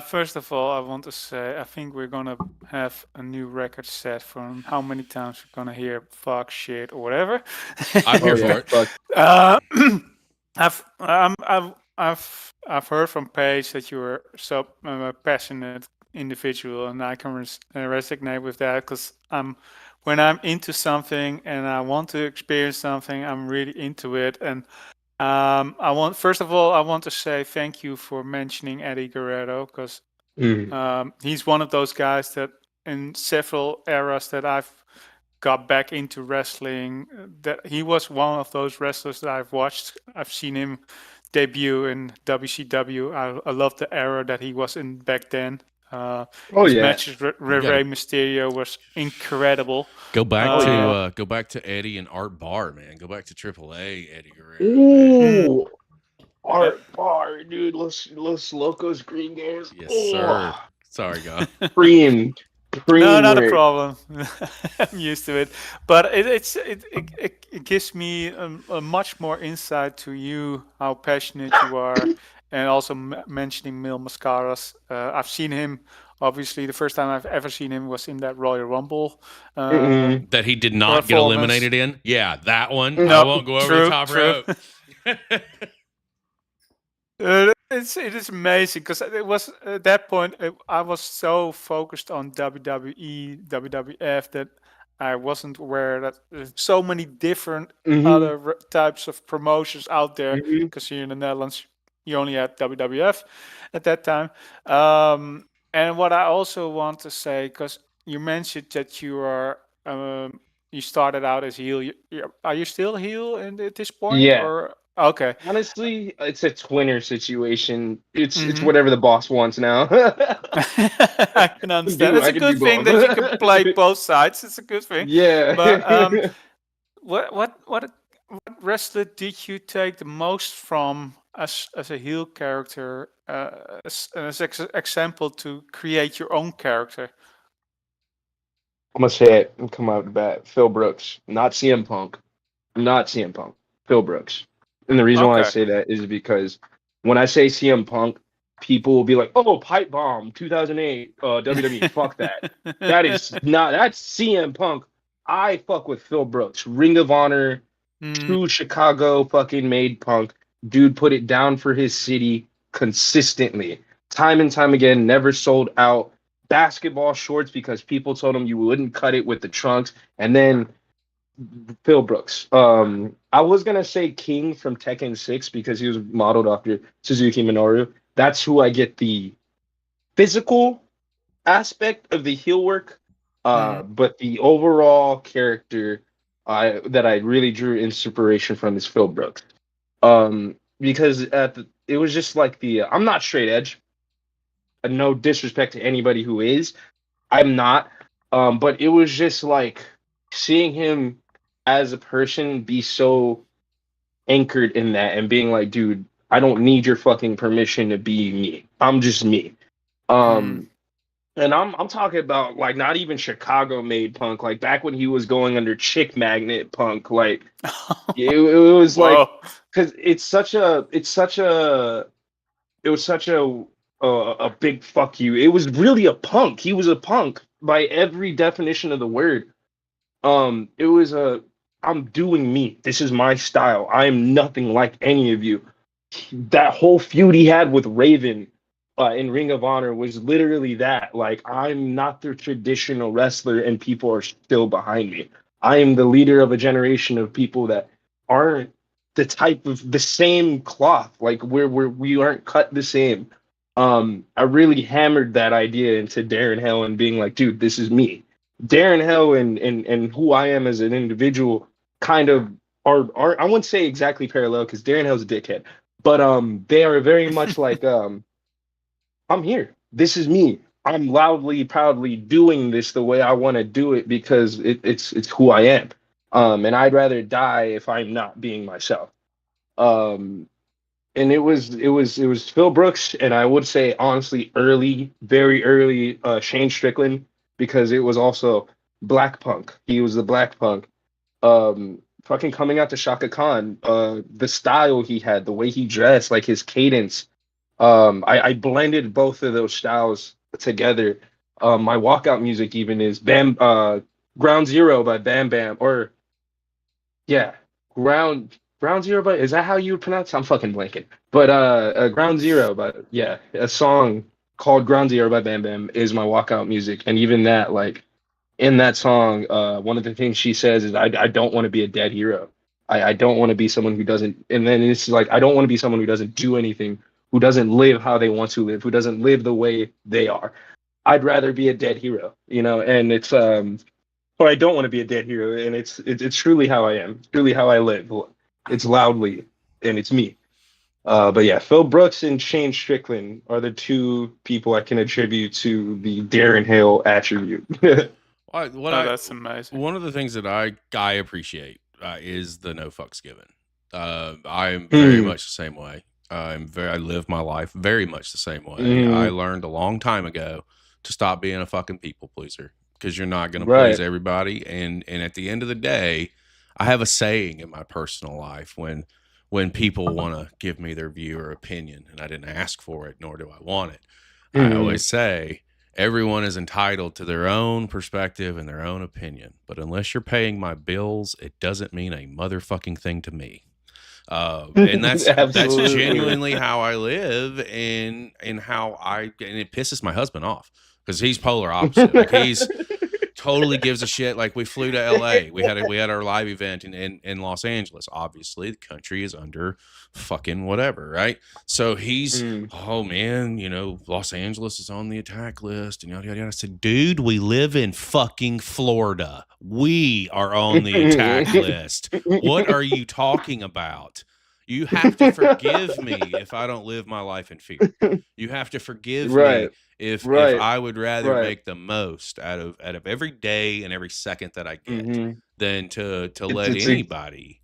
First of all, I want to say I think we're gonna have a new record set from how many times we're gonna hear fuck, shit, or whatever. I'm here for it. Fuck. I've heard from Paige that you are so passionate individual, and I can resonate with that because when I'm into something and I want to experience something, I'm really into it. And first of all, I want to say thank you for mentioning Eddie Guerrero because he's one of those guys that in several eras that I've got back into wrestling, that he was one of those wrestlers that I've watched. I've seen him debut in WCW. I love the era that he was in back then. Oh His yeah. matches with gotta- Rey Mysterio was incredible. Go back Oh, to yeah. go back to Eddie and Art Barr, man. Go back to AAA Eddie Guerrero. Man. Ooh, Art Bar, dude. Los Locos Green Games. Yes, sir. Oh, Sorry, God. Preem. No, not a Work. problem. I'm used to it, but it gives me a much more insight to you, how passionate you are, and also mentioning Mil Mascaras. I've seen him. Obviously, the first time I've ever seen him was in that Royal Rumble That he did not get performance. eliminated in. Yeah, that one. I No, won't go over the true, top true. rope. It is amazing because it was at that point I was so focused on WWE, WWF that I wasn't aware that there's so many different other types of promotions out there. Because here in the Netherlands, you only had WWF at that time. And what I also want to say, because you mentioned that you are you started out as heel. Are you still heel at this point? Yeah. Or okay. Honestly, it's a twinner situation. It's Mhm. whatever the boss wants now. I can understand. It's I a can good do thing both. that you can play both sides. It's a good thing. Yeah. But what wrestler did you take the most from as a heel character as example to create your own character? I'm gonna say it and come out the bat. Phil Brooks, not CM Punk, not CM Punk. Phil Brooks. And the reason why I Okay. say that is because when I say CM Punk, people will be like, "Oh, Pipe Bomb, 2008, WWE." Fuck that. That's CM Punk. I fuck with Phil Brooks. Ring of Honor, true Chicago fucking made Punk. Dude put it down for his city consistently. Time and time again, never sold out basketball shorts because people told him you wouldn't cut it with the trunks. And then Phil Brooks. I was gonna say King from Tekken 6 because he was modeled after Suzuki Minoru. That's who I get the physical aspect of the heel work, but the overall character that I really drew inspiration from is Phil Brooks. Because it was just like I'm not straight edge. No disrespect to anybody who is. I'm not. But it was just like seeing him as a person be so anchored in that and being like, dude, I don't need your fucking permission to be me. I'm just me. And I'm talking about like not even Chicago made Punk, like back when he was going under Chick Magnet Punk, like it was like because it was such a big fuck you. It was really a punk. He was a punk by every definition of the word. It was I'm doing me. This is my style. I am nothing like any of you. That whole feud he had with Raven in Ring of Honor was literally that. Like, I'm not the traditional wrestler, and people are still behind me. I am the leader of a generation of people that aren't the type of the same cloth. Like, we aren't cut the same. I really hammered that idea into Darren Hale and being like, dude, this is me. Darren Hale and who I am as an individual kind of are I wouldn't say exactly parallel because Darren Hale's a dickhead, but they are very much like I'm here. This is me. I'm loudly, proudly doing this the way I want to do it because it's who I am. And I'd rather die if I'm not being myself. And it was Phil Brooks, and I would say honestly, very early, Shane Strickland, because it was also Black Punk. He was the Black Punk. Fucking coming out to Shaka Khan, the style he had, the way he dressed, like his cadence. I blended both of those styles together. My walkout music even is Ground Zero by Bam Bam, or yeah, Ground Zero by, is that how you would pronounce it? I'm fucking blanking. But Ground Zero, but yeah, a song called Ground Zero by Bam Bam is my walkout music. And even that, like in that song, one of the things she says is I don't want to be a dead hero. I don't want to be someone who doesn't, and then it's like I don't want to be someone who doesn't do anything, who doesn't live how they want to live, who doesn't live the way they are. I'd rather be a dead hero, and it's or I don't want to be a dead hero, and it's truly how I am, truly how I live. It's loudly, and it's me. But yeah, Phil Brooks and Shane Strickland are the two people I can attribute to the Darren Hale attribute. That's amazing. One of the things that I appreciate is the no fucks given. I am very much the same way. I live my life very much the same way. I learned a long time ago to stop being a fucking people pleaser, because you're not going to please everybody. And at the end of the day, I have a saying in my personal life when people want to give me their view or opinion, and I didn't ask for it, nor do I want it. I always say, everyone is entitled to their own perspective and their own opinion, but unless you're paying my bills, it doesn't mean a motherfucking thing to me. And that's genuinely how I live, and how and it pisses my husband off, because he's polar opposite. Like, he's totally gives a shit. Like, we flew to LA. We had our live event in Los Angeles. Obviously, the country is under fucking whatever, right? So he's, oh man, Los Angeles is on the attack list, and yada yada yada. I said, dude, we live in fucking Florida. We are on the attack list. What are you talking about? You have to forgive me if I don't live my life in fear. You have to forgive me if I would rather make the most out of every day and every second that I get than to let anybody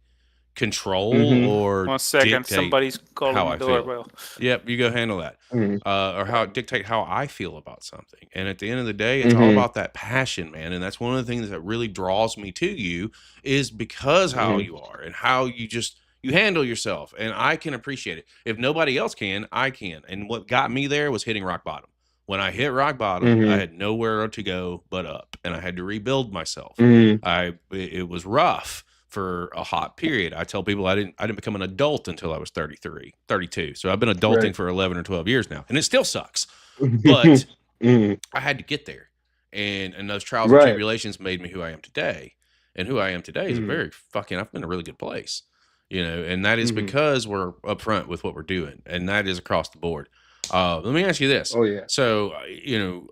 control or 1 second, dictate somebody's calling how the I feel. doorbell. Yep, you go handle that. Or dictate how I feel about something. And at the end of the day, it's all about that passion, man. And that's one of the things that really draws me to you, is because how you are and how you handle yourself. And I can appreciate it. If nobody else can, I can. And what got me there was hitting rock bottom. When I hit rock bottom, I had nowhere to go but up, and I had to rebuild myself. It was rough for a hot period. I tell people I didn't become an adult until I was 33, 32. So I've been adulting for 11 or 12 years now, and it still sucks. But I had to get there. And those trials and tribulations made me who I am today. And who I am today is I've been in a really good place. And that is because we're upfront with what we're doing, and that is across the board. Let me ask you this. Oh, yeah. So,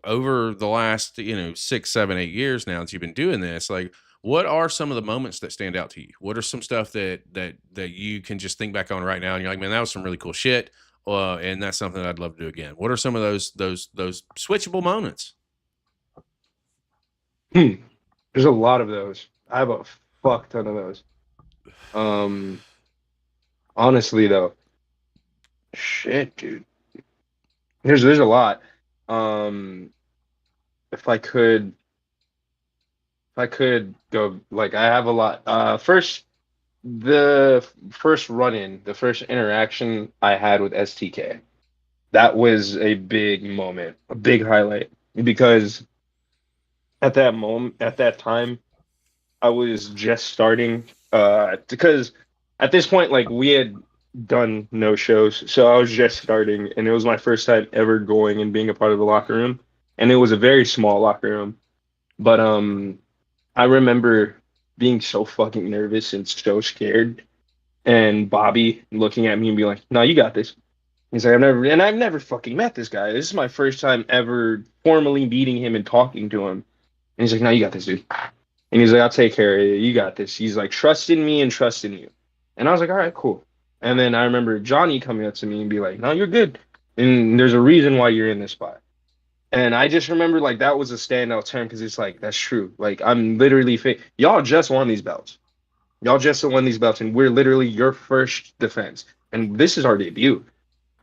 over the last, 6, 7, 8 years now that you've been doing this, like, what are some of the moments that stand out to you? What are some stuff that you can just think back on right now and you're like, man, that was some really cool shit, and that's something I'd love to do again? What are some of those switchable moments? There's a lot of those. I have a fuck ton of those. Honestly though, shit, dude. There's a lot. If I could go, like, I have a lot. The first run-in, the first interaction I had with STK, that was a big moment, a big highlight, because at that time, I was just starting, because at this point, like, we had done no shows, so I was just starting, and it was my first time ever going and being a part of the locker room, and it was a very small locker room, but I remember being so fucking nervous and so scared, and Bobby looking at me and being like, "No, you got this." He's like, I've never fucking met this guy. This is my first time ever formally meeting him and talking to him, and he's like, "No, you got this, dude." And he's like, "I'll take care of you. You got this." He's like, trusting me and trusting you. And I was like, all right, cool. And then I remember Johnny coming up to me and be like, "No, you're good. And there's a reason why you're in this spot." And I just remember, like, that was a standout term, because it's like, that's true. Like, I'm literally y'all just won these belts. Y'all just won these belts, and we're literally your first defense. And this is our debut.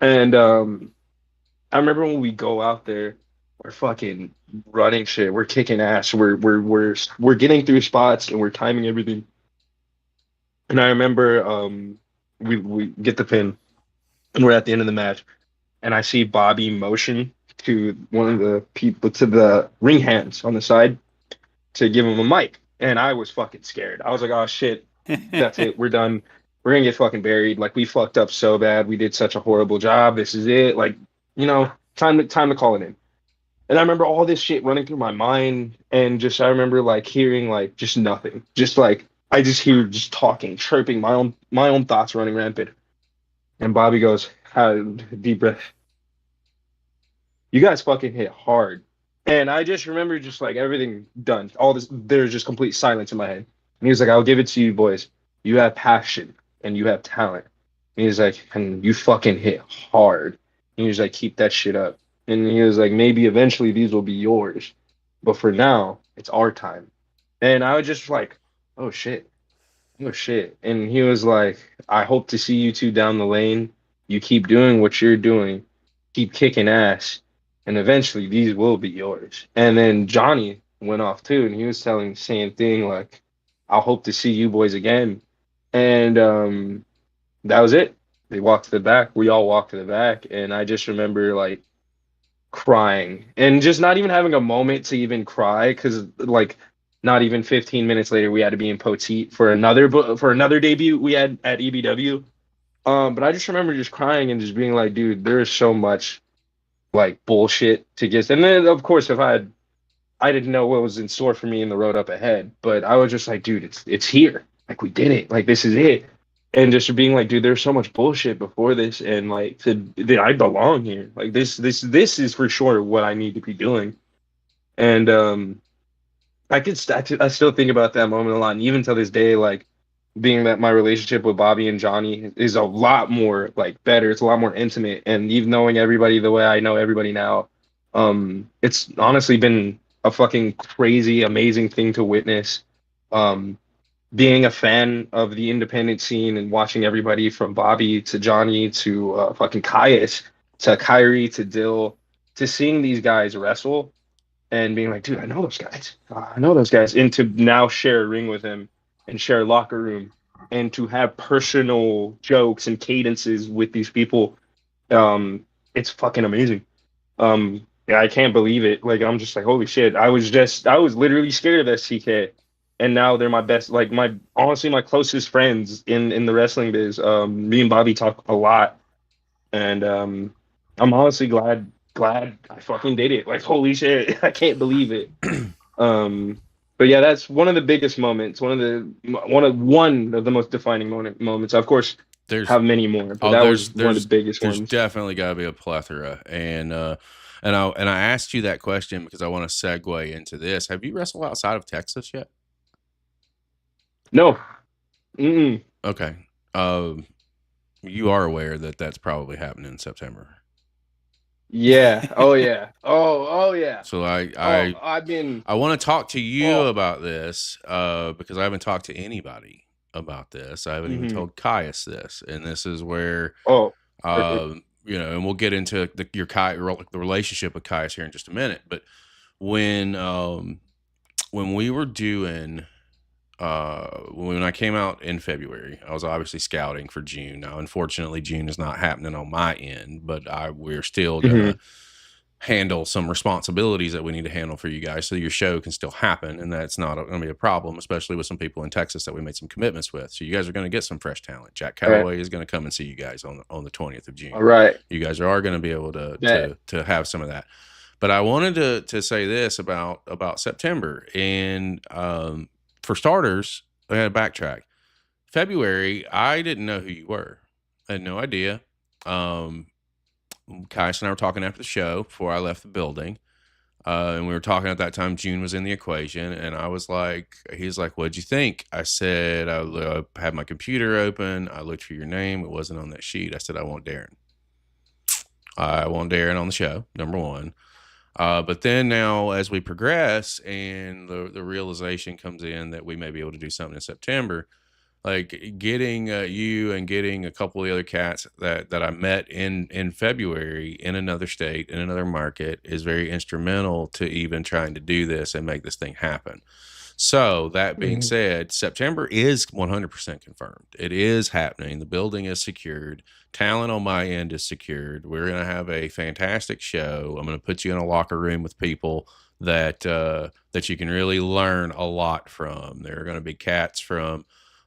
And I remember when we go out there, we're fucking running shit. We're kicking ass. We're getting through spots, and we're timing everything. And I remember we get the pin, and we're at the end of the match, and I see Bobby motion to one of the people, to the ring hands on the side, to give him a mic. And I was fucking scared. I was like, oh shit, that's it. We're done. We're gonna get fucking buried. Like, we fucked up so bad. We did such a horrible job. This is it. Like, time to call it in. And I remember all this shit running through my mind, and just, I remember, like, hearing, like, just nothing. Just, like, I just hear just talking, chirping, my own thoughts running rampant. And Bobby goes, deep breath. You guys fucking hit hard. And I just remember just, like, everything done. All this, there's just complete silence in my head. And he was like, "I'll give it to you, boys. You have passion and you have talent. And he's like, and you fucking hit hard. And he was like, keep that shit up. And he was like, maybe eventually these will be yours, but for now, it's our time. And I was just like, oh shit, oh shit. And he was like, I hope to see you two down the lane. You keep doing what you're doing, keep kicking ass, and eventually these will be yours. And then Johnny went off too, and he was telling the same thing, like, I'll hope to see you boys again. And that was it. They walked to the back. We all walked to the back, and I just remember like crying and just not even having a moment to even cry because like not even 15 minutes later we had to be in Poteet for another debut we had at EBW. But I just remember just crying and just being like, dude, there's so much like bullshit to get. And then of course if I didn't know what was in store for me in the road up ahead, but I was just like, dude, it's here. Like we did it. Like this is it. And just being like, dude, there's so much bullshit before this, and like, I belong here. Like this is for sure what I need to be doing. And I still think about that moment a lot, and even to this day, like, being that my relationship with Bobby and Johnny is a lot more like better. It's a lot more intimate, and even knowing everybody the way I know everybody now, it's honestly been a fucking crazy, amazing thing to witness. Being a fan of the independent scene and watching everybody from Bobby to Johnny to fucking Kaius to Kyrie to Dill to seeing these guys wrestle and being like, dude, I know those guys. I know those guys. And to now share a ring with him and share a locker room and to have personal jokes and cadences with these people, it's fucking amazing. Yeah, I can't believe it. Like, I'm just like, holy shit. I was literally scared of STK. And now they're my best, like honestly, my closest friends in the wrestling biz. Me and Bobby talk a lot, and I'm honestly glad I fucking did it. Like, holy shit, I can't believe it. But yeah, that's one of the biggest moments. One of the most defining moments. Of course, have many more, but that was one of the biggest ones. There's definitely got to be a plethora, and I asked you that question because I want to segue into this. Have you wrestled outside of Texas yet? No. Mm-mm. Okay. You are aware that that's probably happening in September. Yeah. Oh yeah. Oh yeah. So I want to talk to you about this because I haven't talked to anybody about this. I haven't even told Kaius this, and this is where and we'll get into the relationship with Kaius here in just a minute. But when we were doing. When I came out in February, I was obviously scouting for June. Now, unfortunately, June is not happening on my end, but we're still going to handle some responsibilities that we need to handle for you guys so your show can still happen. And that's not going to be a problem, especially with some people in Texas that we made some commitments with. So you guys are going to get some fresh talent. Jack Calloway is going to come and see you guys on the 20th of June. All right. You guys are going to be able to have some of that. But I wanted to say this about September. And, for starters, I got to backtrack. February, I didn't know who you were. I had no idea. Kaius and I were talking after the show before I left the building. And we were talking at that time, June was in the equation. And I was like, he's like, what'd you think? I said, I had my computer open. I looked for your name. It wasn't on that sheet. I said, I want Darren. I want Darren on the show, number one. But then now as we progress and the realization comes in that we may be able to do something in September, like getting you and getting a couple of the other cats that I met in February in another state, in another market is very instrumental to even trying to do this and make this thing happen. So that being said, September is 100% confirmed. It is happening. The building is secured. Talent on my end is secured. We're going to have a fantastic show. I'm going to put you in a locker room with people that you can really learn a lot from. There are going to be cats from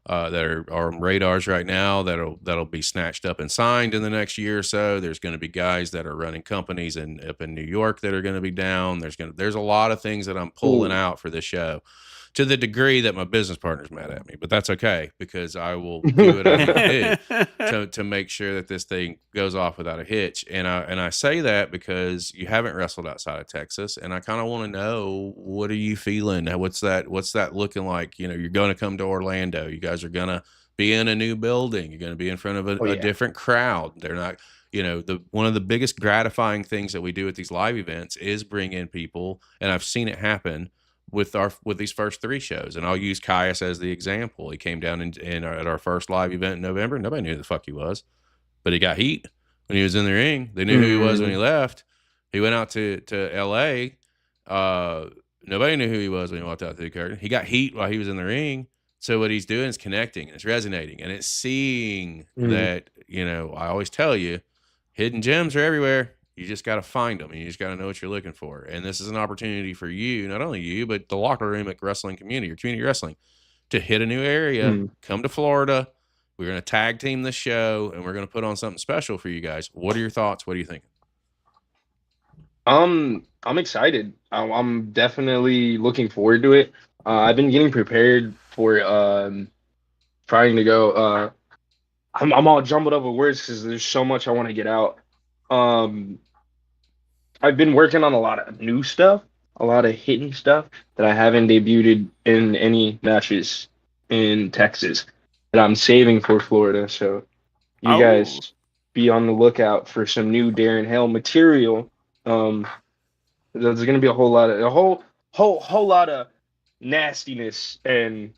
that are on radars right now that'll be snatched up and signed in the next year or so. There's going to be guys that are running companies up in New York that are going to be down. There's a lot of things that I'm pulling out for this show. To the degree that my business partner's mad at me, but that's okay because I will do what I need to do to make sure that this thing goes off without a hitch. And I say that because you haven't wrestled outside of Texas, and I kind of want to know, what are you feeling? What's that looking like? You're going to come to Orlando. You guys are gonna be in a new building. You're going to be in front of a different crowd. They're not, one of the biggest gratifying things that we do at these live events is bring in people, and I've seen it happen with these first 3 shows. And I'll use Kaius as the example. He came down at our first live event in November. Nobody knew who the fuck he was, but he got heat when he was in the ring. They knew who he was when he left. He went out to LA. Nobody knew who he was when he walked out through the curtain. He got heat while he was in the ring. So what he's doing is connecting, and it's resonating, and it's seeing that, I always tell you, hidden gems are everywhere. You just got to find them, and you just got to know what you're looking for. And this is an opportunity for you, not only you, but the locker room at wrestling community or community wrestling, to hit a new area, come to Florida. We're going to tag team this show, and we're going to put on something special for you guys. What are your thoughts? What do you think? I'm excited. I'm definitely looking forward to it. I've been getting prepared for trying to go. I'm all jumbled up with words because there's so much I want to get out. I've been working on a lot of new stuff, a lot of hidden stuff that I haven't debuted in any matches in Texas that I'm saving for Florida. So you guys be on the lookout for some new Darren Hale material. There's going to be a whole lot of nastiness and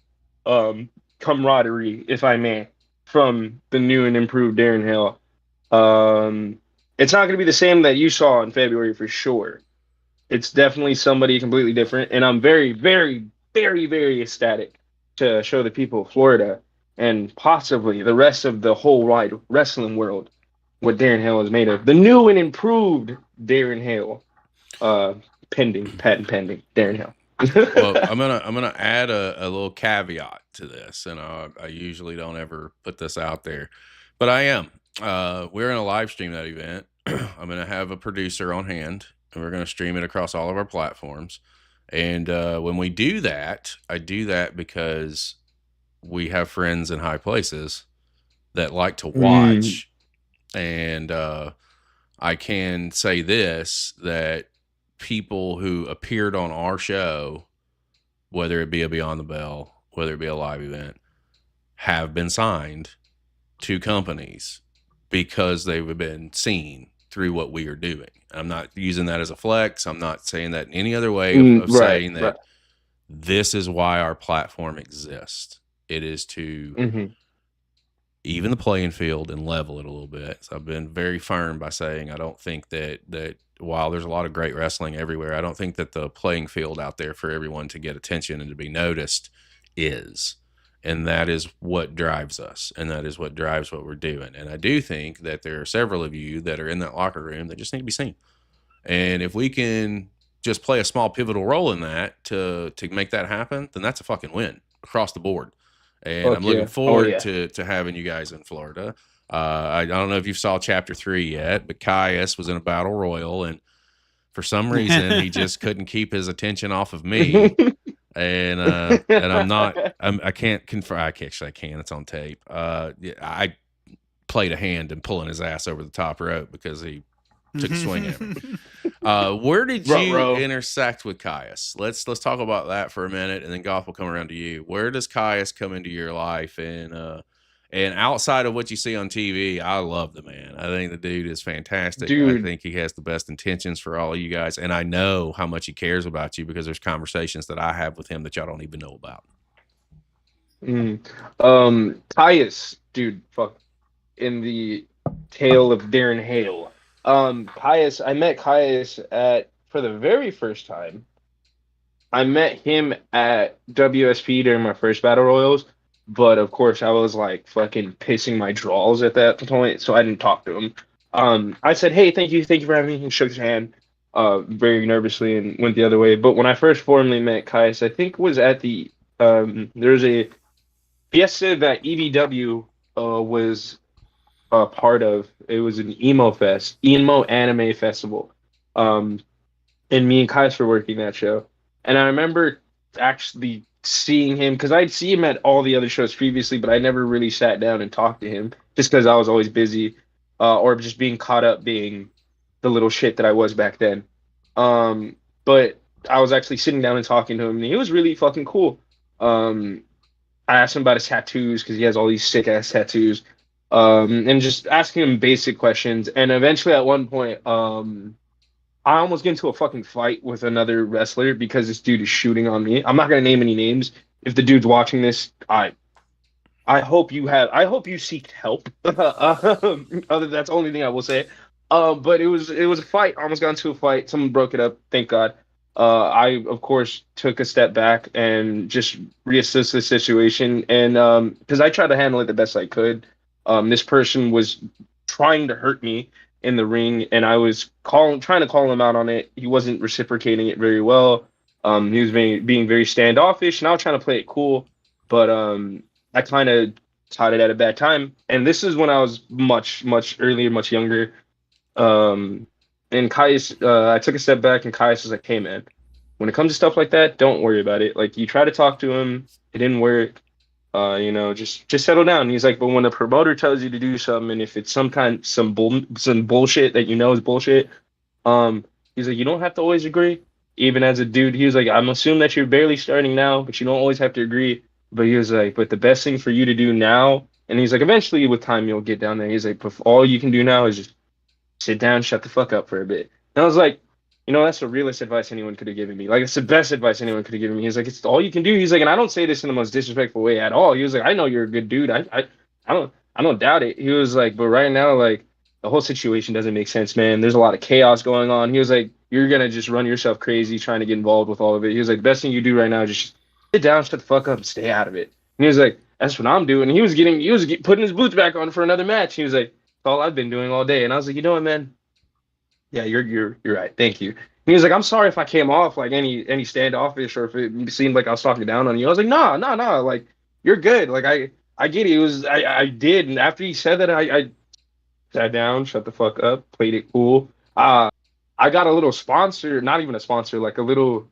camaraderie, if I may, from the new and improved Darren Hale. It's not going to be the same that you saw in February for sure. It's definitely somebody completely different, and I'm very, very, very, very ecstatic to show the people of Florida and possibly the rest of the whole wide wrestling world what Darren Hale is made of. The new and improved Darren Hale, patent pending Darren Hale. Well, I'm gonna add a little caveat to this, and I usually don't ever put this out there, but I am. We're gonna live stream that event. I'm gonna have a producer on hand, and we're gonna stream it across all of our platforms. And when we do that, I do that because we have friends in high places that like to watch, and I can say this, that people who appeared on our show, whether it be a Beyond the Bell, whether it be a live event, have been signed to companies because they've been seen through what we are doing. I'm not using that as a flex. I'm not saying that in any other way of saying that this is why our platform exists. It is to even the playing field and level it a little bit. So I've been very firm by saying I don't think that while there's a lot of great wrestling everywhere, I don't think that the playing field out there for everyone to get attention and to be noticed is. And that is what drives us, and that is what drives what we're doing. And I do think that there are several of you that are in that locker room that just need to be seen. And if we can just play a small pivotal role in that to make that happen, then that's a fucking win across the board. And I'm looking forward to having you guys in Florida. I don't know if you saw Chapter 3 yet, but Kaius was in a battle royal, and for some reason he just couldn't keep his attention off of me. And I can't confirm. I can. It's on tape. I played a hand in pulling his ass over the top rope because he took a swing at me. Where did you intersect with Kaius? Let's talk about that for a minute, and then Goff will come around to you. Where does Kaius come into your life? And outside of what you see on TV, I love the man. I think the dude is fantastic. I think he has the best intentions for all of you guys, and I know how much he cares about you because there's conversations that I have with him that y'all don't even know about. Kaius, dude, fuck. In the tale of Darren Hale. Kaius, I met Kaius for the very first time. I met him at WSP during my first Battle Royals, but of course I was like fucking pissing my drawers at that point, so I didn't talk to him. I said, hey, thank you for having me. He shook his hand very nervously and went the other way. But when I first formally met Kaius, I think it was at the there's a fiesta that EVW was part of. It was an emo anime festival, and me and Kaius were working that show. And I remember actually seeing him because I'd see him at all the other shows previously, but I never really sat down and talked to him just because I was always busy or just being caught up being the little shit that I was back then. But I was actually sitting down and talking to him, and he was really fucking cool. I asked him about his tattoos because he has all these sick ass tattoos, and just asking him basic questions. And eventually, at one point, I almost get into a fucking fight with another wrestler because this dude is shooting on me. I'm not gonna name any names. If the dude's watching this, I hope you have. I hope you seek help. That's the only thing I will say. But it was a fight. I almost got into a fight. Someone broke it up. Thank God. I of course took a step back and just reassessed the situation, and because I tried to handle it the best I could. This person was trying to hurt me in the ring, and I was trying to call him out on it. He wasn't reciprocating it very well. He was being very standoffish, and I was trying to play it cool, but I kind of caught it at a bad time. And this is when I was much, much earlier, much younger. Um, and Kaius, I took a step back, and Kaius was like, "Hey, man, when it comes to stuff like that, don't worry about it. Like, you try to talk to him, it didn't work. Just settle down." And he's like, "But when the promoter tells you to do something, and if it's some bullshit that you know is bullshit, he's like, you don't have to always agree. Even as a dude, he was like, I'm assuming that you're barely starting now, but you don't always have to agree." But he was like, "But the best thing for you to do now," and he's like, "Eventually with time you'll get down there." He's like, "But all you can do now is just sit down, shut the fuck up for a bit." And I was like, that's the realest advice anyone could have given me. Like, it's the best advice anyone could have given me. He's like, "It's all you can do." He's like, and I don't say this in the most disrespectful way at all. He was like, "I know you're a good dude. I don't doubt it." He was like, "But right now, like, the whole situation doesn't make sense, man. There's a lot of chaos going on." He was like, "You're gonna just run yourself crazy trying to get involved with all of it." He was like, "The best thing you do right now is just sit down, shut the fuck up, and stay out of it." And he was like, "That's what I'm doing." And he was putting his boots back on for another match. He was like, "It's all I've been doing all day." And I was like, "You know what, man? Yeah, you're right. Thank you." And he was like, "I'm sorry if I came off like any standoffish or if it seemed like I was talking down on you." I was like, "No, no, no. Like, you're good. Like, I get it. It was I did." And after he said that, I sat down, shut the fuck up, played it cool. I got a little sponsor, not even a sponsor, like a little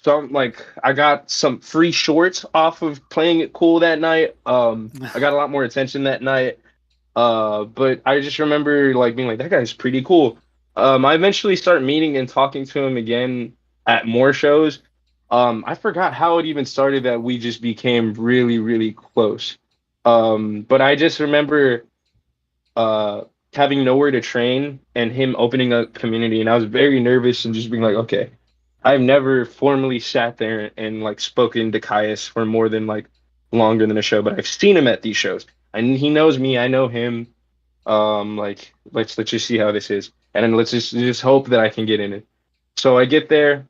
some like I got some free shorts off of playing it cool that night. I got a lot more attention that night. But I just remember like being like, that guy's pretty cool. I eventually start meeting and talking to him again at more shows. I forgot how it even started that we just became really, really close. But I just remember uh having nowhere to train and him opening a community, and I was very nervous and just being like, okay, I've never formally sat there and like spoken to Kaius for more than like longer than a show, but I've seen him at these shows and he knows me, I know him. Like, let's just see how this is, and then let's just hope that I can get in it. So I get there.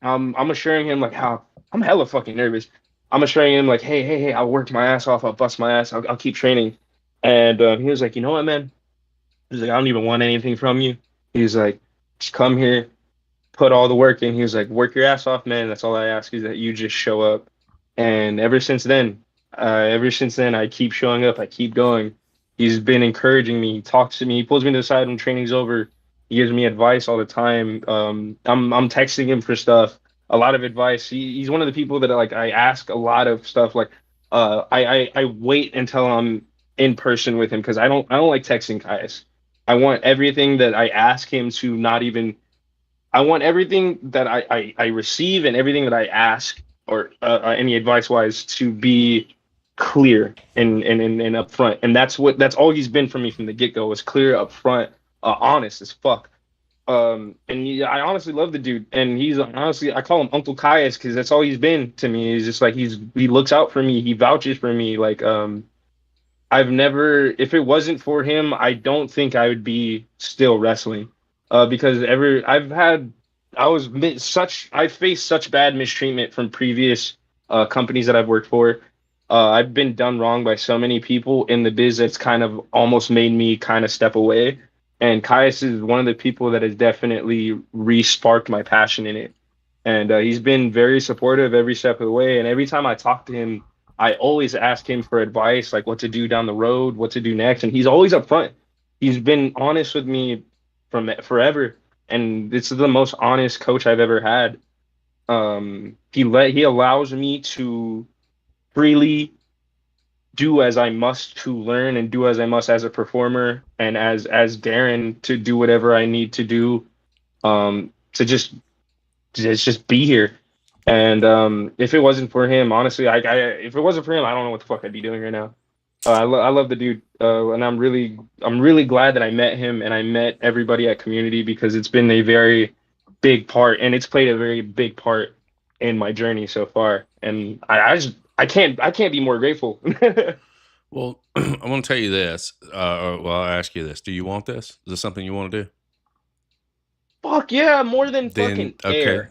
I'm assuring him like how I'm hella fucking nervous. I'm assuring him like, hey, I'll work my ass off, I'll bust my ass, I'll keep training. And he was like, "You know what, man?" He's like, "I don't even want anything from you." He's like, "Just come here, put all the work in." He was like, "Work your ass off, man. That's all I ask is that you just show up." And ever since then, I keep showing up. I keep going. He's been encouraging me. He talks to me. He pulls me to the side when training's over. He gives me advice all the time. I'm texting him for stuff, a lot of advice. He's one of the people that like I ask a lot of stuff. Like, I wait until I'm in person with him because I don't like texting Kaius. I want everything that I ask him to not even. I want everything that I receive and everything that I ask or any advice wise to be clear and upfront. And that's all he's been for me from the get go was clear, upfront, honest as fuck. I honestly love the dude, and he's honestly I call him Uncle Kaius because that's all he's been to me. He's just like he looks out for me, he vouches for me. Like I've never, if it wasn't for him, I don't think I would be still wrestling. Because I faced such bad mistreatment from previous companies that I've worked for. I've been done wrong by so many people in the biz that's kind of almost made me kind of step away. And Caius is one of the people that has definitely re-sparked my passion in it. And he's been very supportive every step of the way. And every time I talk to him, I always ask him for advice, like what to do down the road, what to do next. And he's always upfront. He's been honest with me from forever. And this is the most honest coach I've ever had. He allows me to freely do as I must to learn and do as I must as a performer and as Darren to do whatever I need to do to just be here. And if it wasn't for him, honestly, if it wasn't for him, I don't know what the fuck I'd be doing right now. I love the dude, and I'm really glad that I met him and I met everybody at Community because it's been a very big part, and it's played a very big part in my journey so far. And I can't be more grateful. Well, I want to tell you this. Well, I'll ask you this. Do you want this? Is this something you want to do? Fuck yeah, more than Then, fucking okay. air.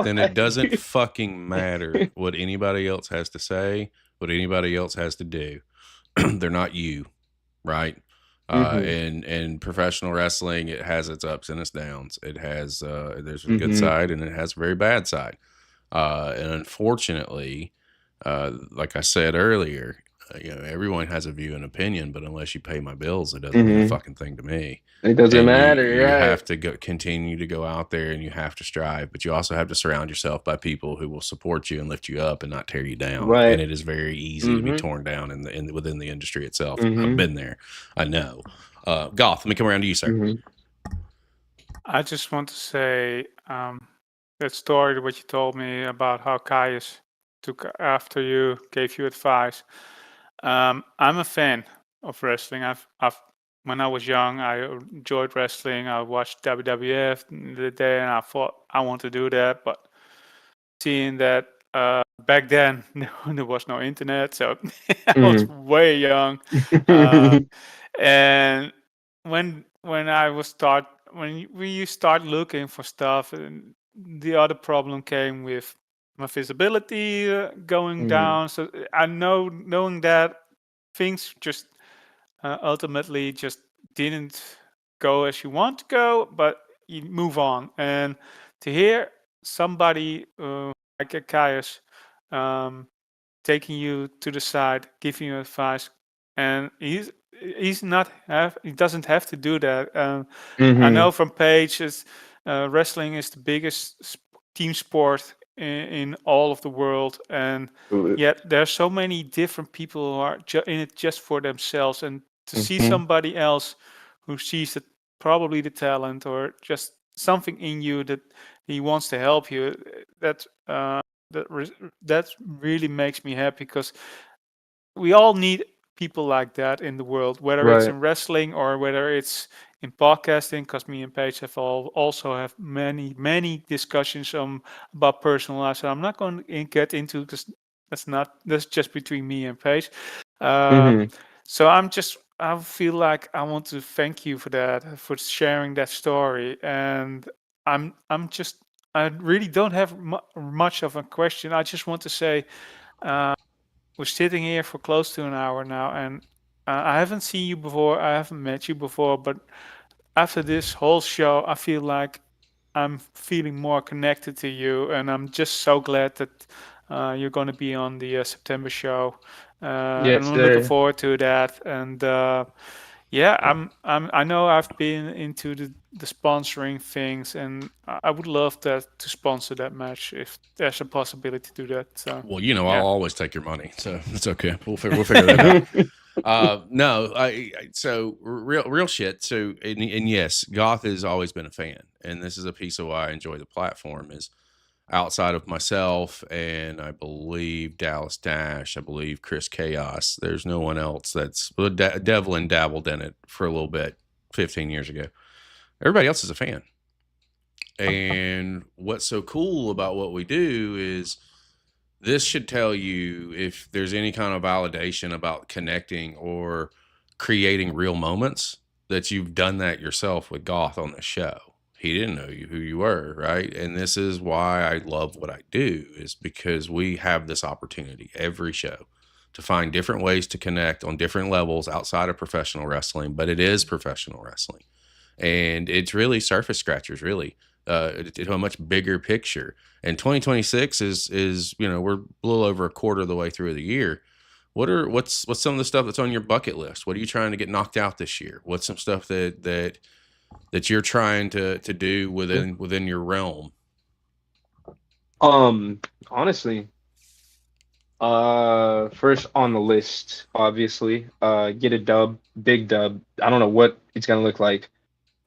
Then it Like, doesn't fucking matter what anybody else has to say, what anybody else has to do. They're not you, right? hmm And professional wrestling, it has its ups and its downs. It has there's a good hmm side and it has a very bad side. And unfortunately, like I said earlier, everyone has a view and opinion, but unless you pay my bills, it doesn't mean a hmm fucking thing to me. It doesn't And matter, you right? have to continue to go out there, and you have to strive, but you also have to surround yourself by people who will support you and lift you up and not tear you down. And Right. it is very easy to be hmm torn down within the industry itself. I've hmm been there. I know. Goth, let me come around to you, sir. hmm I just want to say that story what you told me about how Kaius took after you, gave you advice. I'm a fan of wrestling. I've when I was young, I enjoyed wrestling. I watched WWF the day, and I thought I want to do that. But seeing that back then there was no internet, so I was way young. Uh, and when I was you start looking for stuff, and the other problem came with my visibility going down. So I knowing that things just ultimately just didn't go as you want to go, but you move on. And to hear somebody like a Kaius um, taking you to the side, giving you advice, and he doesn't have to do that. I hmm know from pages, wrestling is the biggest team sport in all of the world, and yet there are so many different people who are in it just for themselves, and to see hmm somebody else who sees that probably the talent or just something in you that he wants to help you, that that really makes me happy because we all need people like that in the world, whether it's Right. in wrestling or whether it's in podcasting. Because me and Paige have also have many discussions about personal life. So I'm not going to get into because that's just between me and Paige. Uh, hmm so I feel like I want to thank you for that, for sharing that story, and I'm just I really don't have much of a question. I just want to say. We're sitting here for close to an hour now, and I haven't seen you before. I haven't met you before, but after this whole show, I feel like I'm feeling more connected to you, and I'm just so glad that you're going to be on the September show, and Yes, I'm looking sir. forward to that. And yeah, I know I've been into the sponsoring things, and I would love that to sponsor that match if there's a possibility to do that. So Well, I'll yeah. always take your money, so it's okay. We'll figure that out. No, so real shit. So and yes, Goth has always been a fan, and this is a piece of why I enjoy the platform is outside of myself and I believe Dallas Dash, I believe Chris Chaos. There's no one else that's well, Devlin dabbled in it for a little bit 15 years ago. Everybody else is a fan. And what's so cool about what we do is this should tell you if there's any kind of validation about connecting or creating real moments that you've done that yourself with Goth on the show. He didn't know who you were, right? And this is why I love what I do is because we have this opportunity every show to find different ways to connect on different levels outside of professional wrestling, but it is professional wrestling. And it's really surface scratchers, really, to a much bigger picture. And 2026 is we're a little over a quarter of the way through the year. What's some of the stuff that's on your bucket list? What are you trying to get knocked out this year? What's some stuff that you're trying to do within your realm? Honestly, first on the list, obviously, get a dub, big dub. I don't know what it's gonna look like.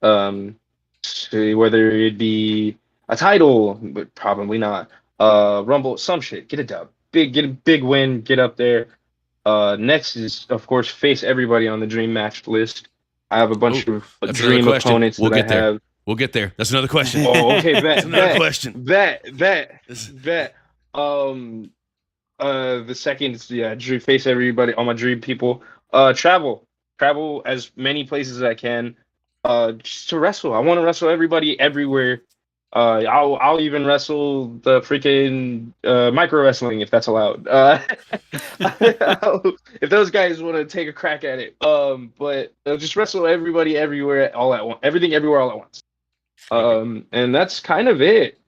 So whether it be a title, but probably not. Rumble, some shit. Get a dub. Get a big win. Get up there. Next is, of course, face everybody on the dream match list. I have a bunch of That's dream opponents we'll that get I there. have. We'll get there. That's another question. Oh, okay. That's another question. Bet. The second is dream, face everybody, all my dream people. Travel as many places as I can. Just to wrestle. I want to wrestle everybody everywhere. I'll even wrestle the freaking micro wrestling if that's allowed. If those guys want to take a crack at it. But just wrestle everybody everywhere all at once. Everything everywhere all at once. And that's kind of it.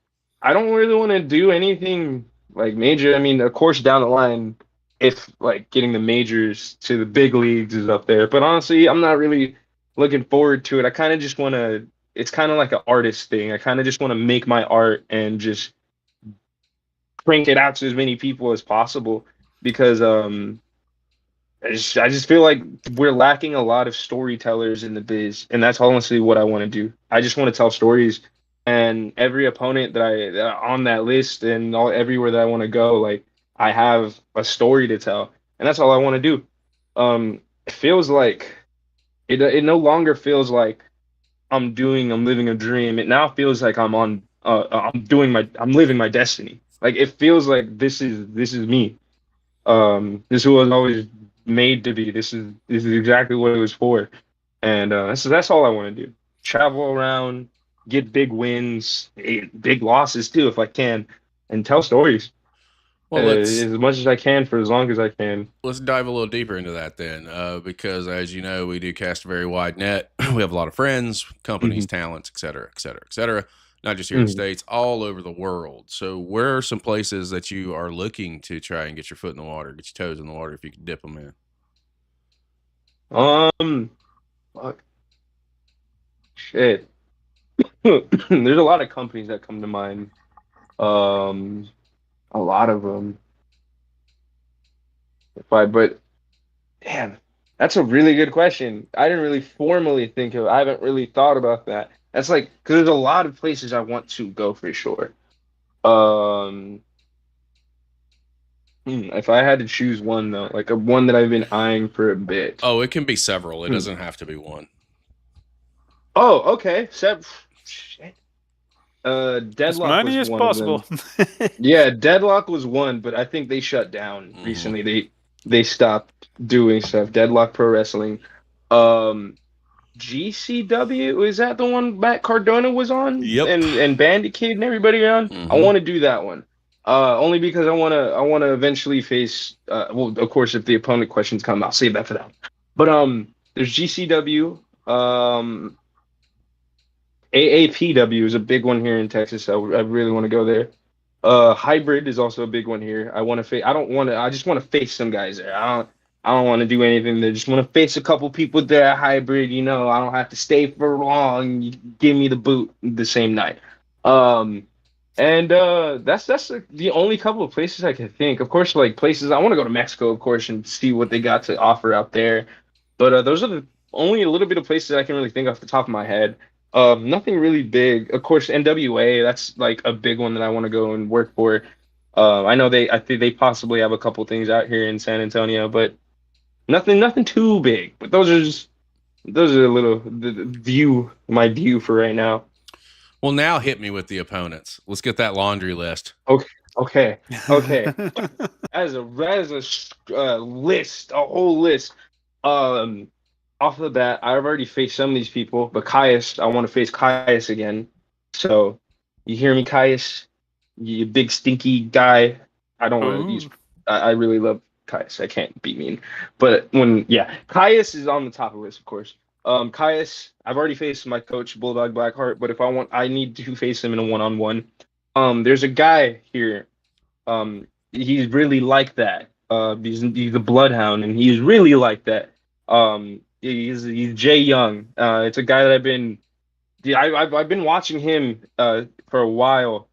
I don't really want to do anything like major. I mean, of course, down the line, if like getting the majors to the big leagues is up there. But honestly, I'm not really looking forward to it. I kind of just want to. It's kind of like an artist thing. I kind of just want to make my art and just crank it out to as many people as possible because I just feel like we're lacking a lot of storytellers in the biz, and that's honestly what I want to do. I just want to tell stories, and every opponent that on that list and everywhere that I want to go, like I have a story to tell, and that's all I want to do. It feels like it no longer feels like I'm living a dream. It now feels like I'm living my destiny. Like it feels like this is me. This was always made to be. This is exactly what it was for, and that's all I want to do. Travel around, get big wins, big losses too if I can, and tell stories. Well, as much as I can for as long as I can. Let's dive a little deeper into that then, because as you know, we do cast a very wide net. We have a lot of friends, companies, talents, et cetera, et cetera, et cetera. Not just here in the States, all over the world. So where are some places that you are looking to try and get your foot in the water, get your toes in the water if you could dip them in? Fuck. Shit. There's a lot of companies that come to mind. A lot of them. But damn, that's a really good question. I didn't really formally think of. I haven't really thought about that. That's like because there's a lot of places I want to go for sure. If I had to choose one though, like one that I've been eyeing for a bit. Oh, it can be several. It doesn't have to be one. Oh, okay. Shit. Deadlock as many was as one possible. Of them. Yeah, Deadlock was one, but I think they shut down recently. They stopped doing stuff. Deadlock Pro Wrestling. GCW, is that the one Matt Cardona was on? Yep. And Bandit Kid and everybody on? I want to do that one. Only because I wanna eventually face well, of course, if the opponent questions come, I'll save that for that. But there's GCW. AAPW is a big one here in Texas. I really want to go there. Hybrid is also a big one here. I just want to face some guys there. I don't want to do anything there. Just want to face a couple people there at Hybrid. I don't have to stay for long. You give me the boot the same night. And that's the only couple of places I can think. Of course, like places I want to go to Mexico, of course, and see what they got to offer out there. But those are the only a little bit of places I can really think off the top of my head. Nothing really big. Of course, NWA, that's like a big one that I want to go and work for. I think they possibly have a couple things out here in San Antonio, but nothing too big. But those are a little my view for right now. Well, now hit me with the opponents. Let's get that laundry list. Okay. As a list, a whole list. Off the bat, I've already faced some of these people, but Kaius, I want to face Kaius again. So, you hear me, Kaius? You big stinky guy. I don't want to use. I really love Kaius. I can't be mean, but Kaius is on the top of the list, of course. Kaius, I've already faced my coach, Bulldog Blackheart, but if I need to face him in a one-on-one. There's a guy here. He's really like that. He's a bloodhound, and he's really like that. He's Jay Young. It's a guy that I've been watching him for a while.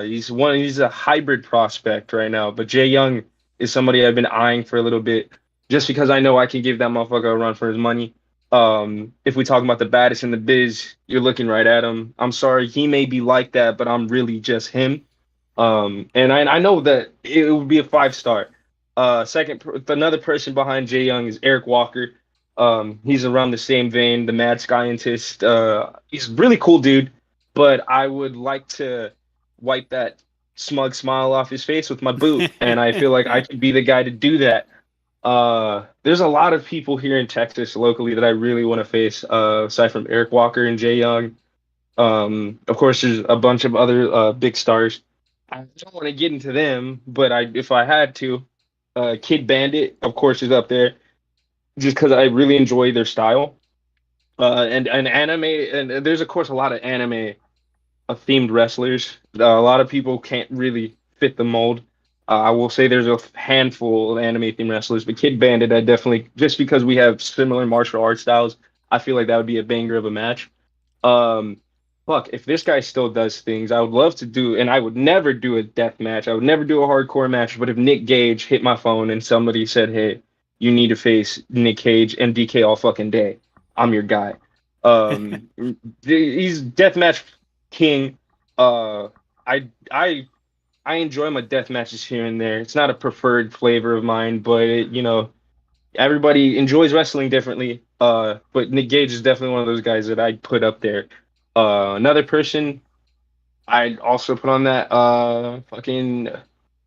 He's a hybrid prospect right now, but Jay Young is somebody I've been eyeing for a little bit, just because I know I can give that motherfucker a run for his money. If we talk about the baddest in the biz, you're looking right at him. I'm sorry, he may be like that, but I'm really just him. And I know that it would be a 5-star. Another person behind Jay Young is Eric Walker. He's around the same vein, the mad scientist. He's a really cool dude, but I would like to wipe that smug smile off his face with my boot, and I feel like I could be the guy to do that. There's a lot of people here in Texas locally that I really want to face, aside from Eric Walker and Jay Young. Of course, there's a bunch of other big stars. I don't want to get into them, but if I had to, Kid Bandit, of course, is up there just because I really enjoy their style. And anime, and there's of course a lot of anime themed wrestlers. A lot of people can't really fit the mold. I will say there's a handful of anime themed wrestlers, but Kid Bandit, I definitely, just because we have similar martial arts styles, I feel like that would be a banger of a match. Um, Fuck, if this guy still does things, I would love to do, and I would never do a death match. I would never do a hardcore match. But if Nick Gage hit my phone and somebody said, "Hey, you need to face Nick Cage and DK all fucking day," I'm your guy. He's deathmatch king. Uh, I enjoy my death matches here and there. It's not a preferred flavor of mine, but everybody enjoys wrestling differently. But Nick Gage is definitely one of those guys that I put up there. Another person I'd also put on that fucking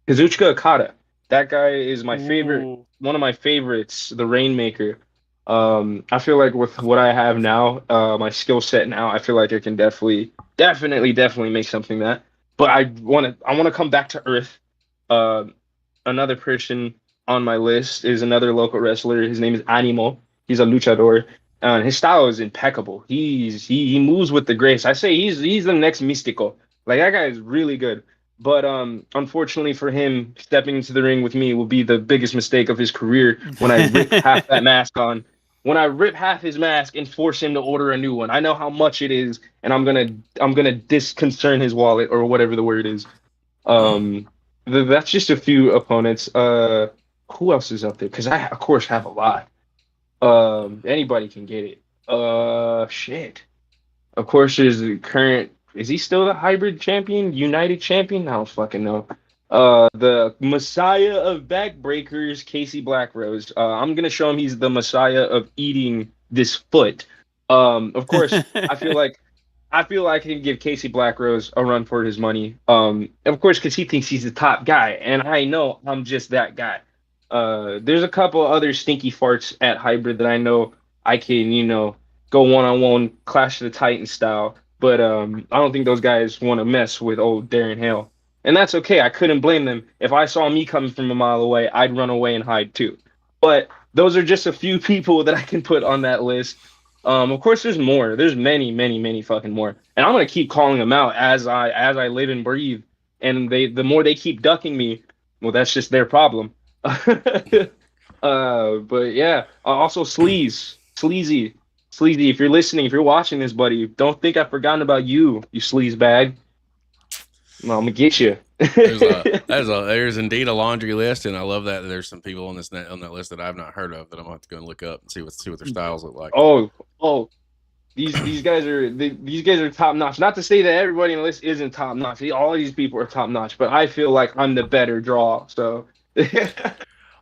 Kazuchika Okada. That guy is my favorite, Ooh. one of my favorites, the Rainmaker. I feel like with what I have now, my skill set now, I feel like I can definitely make something that. But I want to come back to earth. Uh, Another person on my list is another local wrestler. His name is Animo. He's a luchador. And his style is impeccable. He moves with the grace. I say he's the next Mystico. Like that guy is really good. But unfortunately for him, stepping into the ring with me will be the biggest mistake of his career when I rip half that mask on. When I rip half his mask and force him to order a new one. I know how much it is, and I'm gonna disconcern his wallet or whatever the word is. Um, that's just a few opponents. Who else is up there? Because I of course have a lot. Anybody can get it. Shit. Of course, there's the current. Is he still the hybrid champion? United champion? I don't fucking know. The Messiah of backbreakers, Casey Blackrose. I'm gonna show him he's the Messiah of eating this foot. Of course, I feel like I can give Casey Blackrose a run for his money. Of course, because he thinks he's the top guy, and I know I'm just that guy. There's a couple other stinky farts at hybrid that I know I can, go one-on-one, Clash of the Titans style. But I don't think those guys want to mess with old Darren Hale. And that's okay. I couldn't blame them. If I saw me coming from a mile away, I'd run away and hide too. But those are just a few people that I can put on that list. Of course, there's more. There's many, many, many fucking more. And I'm gonna keep calling them out as I live and breathe. And the more they keep ducking me, well, that's just their problem. But yeah, also Sleazy. If you're listening, if you're watching this, buddy, don't think I've forgotten about you, you sleaze bag. Well, I'm gonna get you. There's indeed a laundry list, and I love that there's some people on that list that I've not heard of that I'm gonna have to go and look up and see what their styles look like. Oh, these guys are top notch. Not to say that everybody on the list isn't top notch. All of these people are top notch, but I feel like I'm the better draw. So.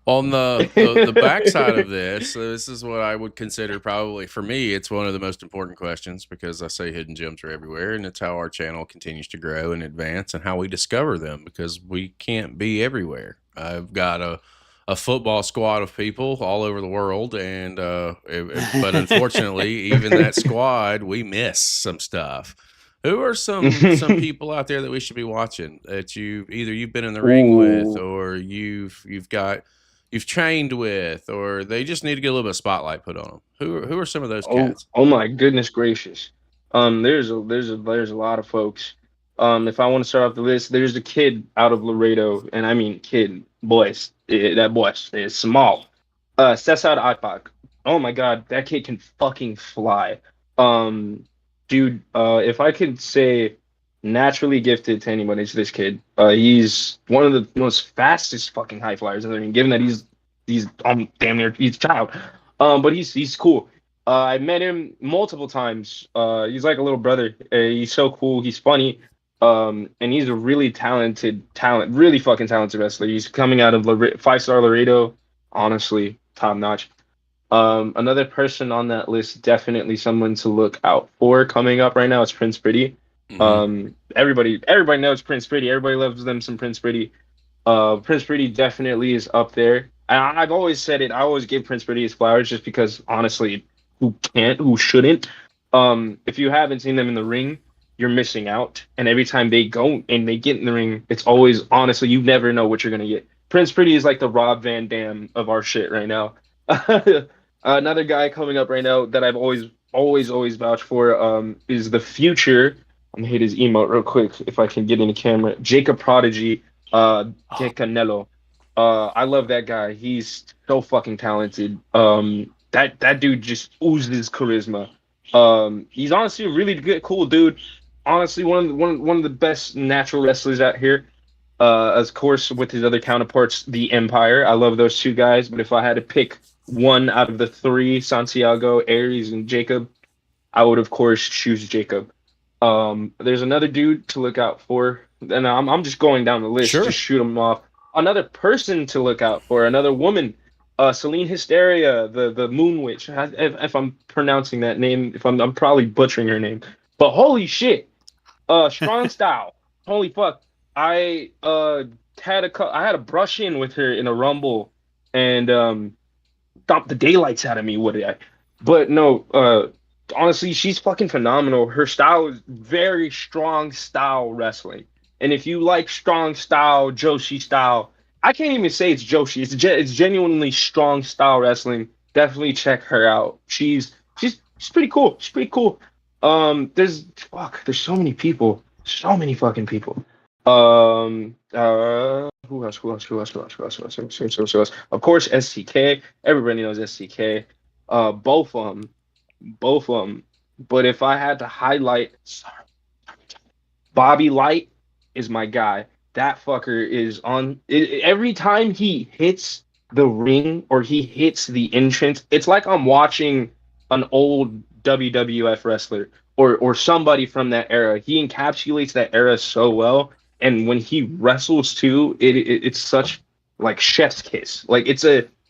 On the backside of this, so this is what I would consider probably for me. It's one of the most important questions because I say hidden gems are everywhere, and it's how our channel continues to grow and advance, and how we discover them because we can't be everywhere. I've got a football squad of people all over the world, and but unfortunately, even that squad, we miss some stuff. Who are some people out there that we should be watching that you've been in the ring with, or you've trained with, or they just need to get a little bit of spotlight put on them? Who are some of those cats? Oh my goodness gracious. There's a lot of folks. If I want to start off the list, there's a kid out of Laredo, and I mean kid, boys. That boy is small. Cesar Atpak. Oh my god, that kid can fucking fly. Dude, if I could say naturally gifted to anybody, it's this kid. He's one of the most fastest fucking high flyers. I mean, given that he's damn near he's a child. But he's cool. I met him multiple times. He's like a little brother. He's so cool. He's funny. And he's a really really fucking talented wrestler. He's coming out of 5-star Laredo, honestly, top notch. Another person on that list, definitely someone to look out for coming up right now, is Prince Pretty. Everybody knows Prince Pretty. Everybody loves them some Prince Pretty. Prince Pretty definitely is up there. I've always said it. I always give Prince Pretty his flowers just because, honestly, who shouldn't? If you haven't seen them in the ring, you're missing out. And every time they go and they get in the ring, it's always, honestly, you never know what you're gonna get. Prince Pretty is like the Rob Van Dam of our shit right now. Another guy coming up right now that I've always vouched for is the future. I'm gonna hit his emote real quick if I can get in the camera. Jacob Prodigy, Que Canelo. I love that guy. He's so fucking talented. That dude just oozes charisma. He's honestly a really good, cool dude. Honestly, one of the best natural wrestlers out here. Of course, with his other counterparts, the Empire. I love those two guys. But if I had to pick one out of the three, Santiago, Aries, and Jacob, I would of course choose Jacob. There's another dude to look out for, and I'm just going down the list, Sure. just shoot them off. Another person to look out for, another woman, Celine Hysteria, the Moon Witch. If I'm pronouncing that name, if I'm probably butchering her name, but holy shit, strong style, holy fuck. I had a brush in with her in a rumble, and stomped the daylights out of me with it. But no, honestly, she's fucking phenomenal. Her style is very strong style wrestling. And if you like strong style, Joshi style, I can't even say it's Joshi. It's genuinely strong style wrestling. Definitely check her out. She's pretty cool. She's pretty cool. There's so many people. So many fucking people. Who else? Of course, STK. Everybody knows STK. Both of them. Both of them. But if I had to highlight, Bobby Light is my guy. That fucker is on. Every time he hits the ring or he hits the entrance, it's like I'm watching an old WWF wrestler or somebody from that era. He encapsulates that era so well. And when he wrestles too, it's such like chef's kiss. Like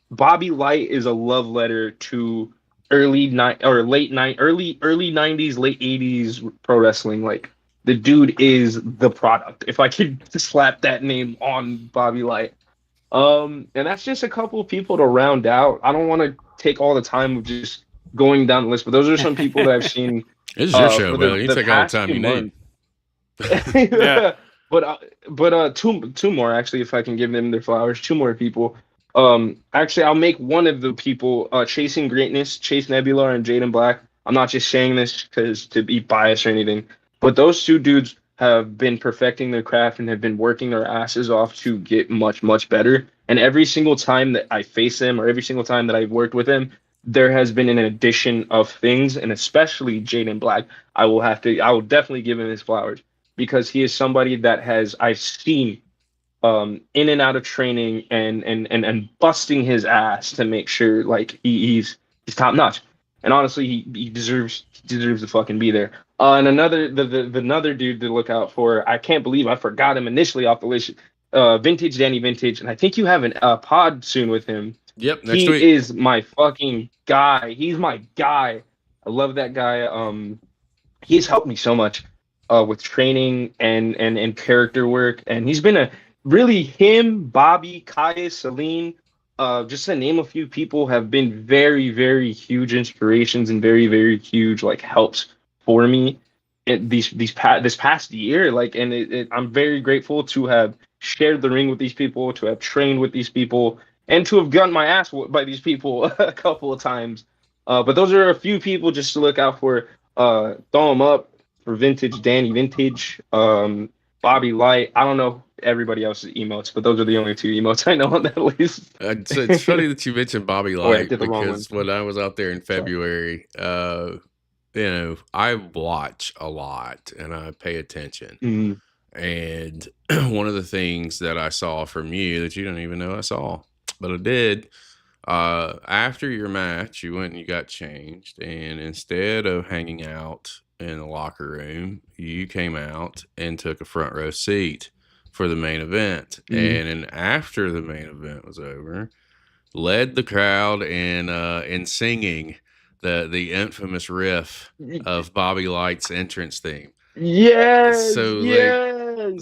Bobby Light is a love letter to early 90s, late 80s pro wrestling. Like the dude is the product. If I could slap that name on Bobby Light. And that's just a couple of people to round out. I don't want to take all the time of just going down the list, but those are some people that I've seen. It's your show, man. You take all the time you need. Yeah. But two more actually, if I can give them their flowers. Two more people. Actually, I'll make one of the people Chasing Greatness, Chase Nebula, and Jaden Black. I'm not just saying this because to be biased or anything, but those two dudes have been perfecting their craft and have been working their asses off to get much, much better. And every single time that I face them or every single time that I've worked with them, there has been an addition of things, and especially Jaden Black. I will definitely give him his flowers because he is somebody that I've seen in and out of training and busting his ass to make sure like he's top notch. And honestly, he deserves to fucking be there. And another dude to look out for. I can't believe I forgot him initially off the list. Vintage Danny Vintage, and I think you have a pod soon with him. Yep, next week. He is my fucking guy. He's my guy. I love that guy. He's helped me so much with training and character work, and he's been him, Bobby, Kaius, Celine, just to name a few people, have been very, very huge inspirations and very, very huge like helps for me this past year. Like, and I'm very grateful to have shared the ring with these people, to have trained with these people, and to have gotten my ass whooped by these people a couple of times. But those are a few people just to look out for. Throw them up for Vintage Danny Vintage, Bobby Light. I don't know everybody else's emotes, but those are the only two emotes I know on that list. It's funny that you mentioned Bobby Light I did the wrong because when I was out there in February, I watch a lot and I pay attention. Mm-hmm. And one of the things that I saw from you that you don't even know I saw, but I did, after your match, you went and you got changed. And instead of hanging out in the locker room, you came out and took a front row seat for the main event. And after the main event was over, led the crowd in singing the infamous riff of Bobby Light's entrance theme. Yes. So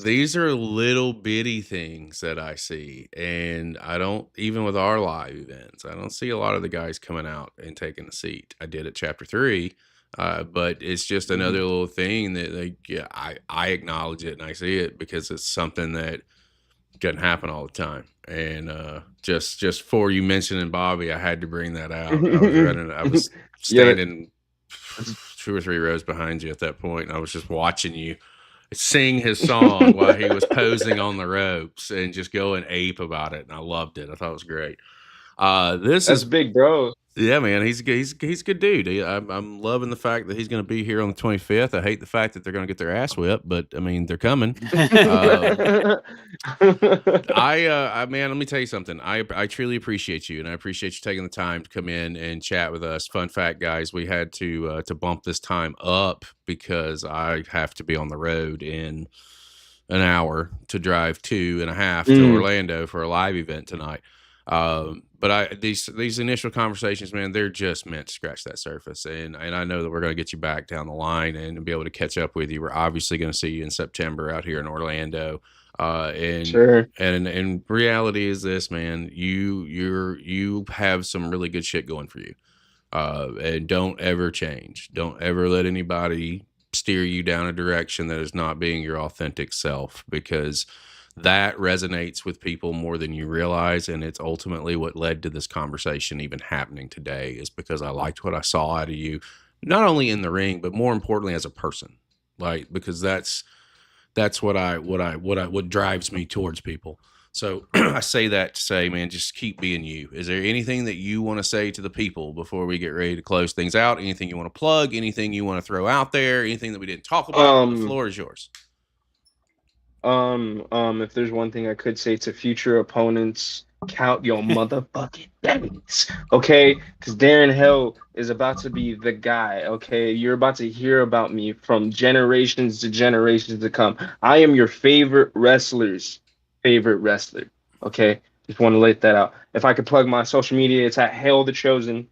these are little bitty things that I see, and I don't, even with our live events, I don't see a lot of the guys coming out and taking a seat. I did at Chapter 3, but it's just another little thing that I acknowledge it and I see it because it's something that doesn't happen all the time. And just for you mentioning Bobby, I had to bring that out. I was standing 2 or 3 rows behind you at that point, and I was just watching you sing his song while he was posing on the ropes and just going ape about it. And I loved it. I thought it was great. That's big, bro. Yeah, man, he's a good dude. I'm loving the fact that he's going to be here on the 25th. I hate the fact that they're going to get their ass whipped, but I mean, they're coming. Man, let me tell you something. I truly appreciate you, and I appreciate you taking the time to come in and chat with us. Fun fact, guys, we had to bump this time up because I have to be on the road in an hour to drive 2.5 to Orlando for a live event tonight. But these initial conversations, man, they're just meant to scratch that surface. And I know that we're going to get you back down the line and be able to catch up with you. We're obviously going to see you in September out here in Orlando. And reality is this, man, you have some really good shit going for you. And don't ever change. Don't ever let anybody steer you down a direction that is not being your authentic self, because that resonates with people more than you realize. And it's ultimately what led to this conversation even happening today, is because I liked what I saw out of you, not only in the ring, but more importantly as a person. Like, because that's what drives me towards people. So I say that to say, man, just keep being you. Is there anything that you want to say to the people before we get ready to close things out? Anything you want to plug? Anything you want to throw out there? Anything that we didn't talk about? The floor is yours. If there's one thing I could say to future opponents, count your motherfucking days, okay? Because Darren Hale is about to be the guy, okay? You're about to hear about me from generations to generations to come. I am your favorite wrestler's favorite wrestler, okay? Just want to let that out. If I could plug my social media, it's at Hale the Chosen,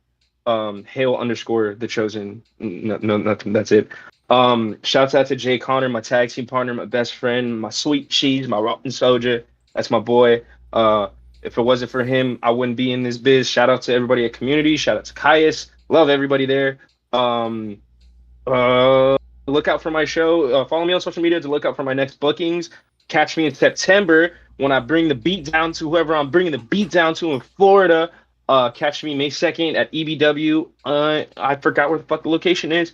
Hale_ the Chosen. No, nothing. That's it. Shouts out to Jay Connor, my tag team partner, my best friend, my sweet cheese, my rotten soldier. That's my boy. If it wasn't for him, I wouldn't be in this biz. Shout out to everybody at Community. Shout out to Kaius. Love everybody there. Look out for my show. Follow me on social media to look out for my next bookings. Catch me in September when I bring the beat down to whoever I'm bringing the beat down to in Florida. Catch me May 2nd at EBW. I forgot where the fuck the location is.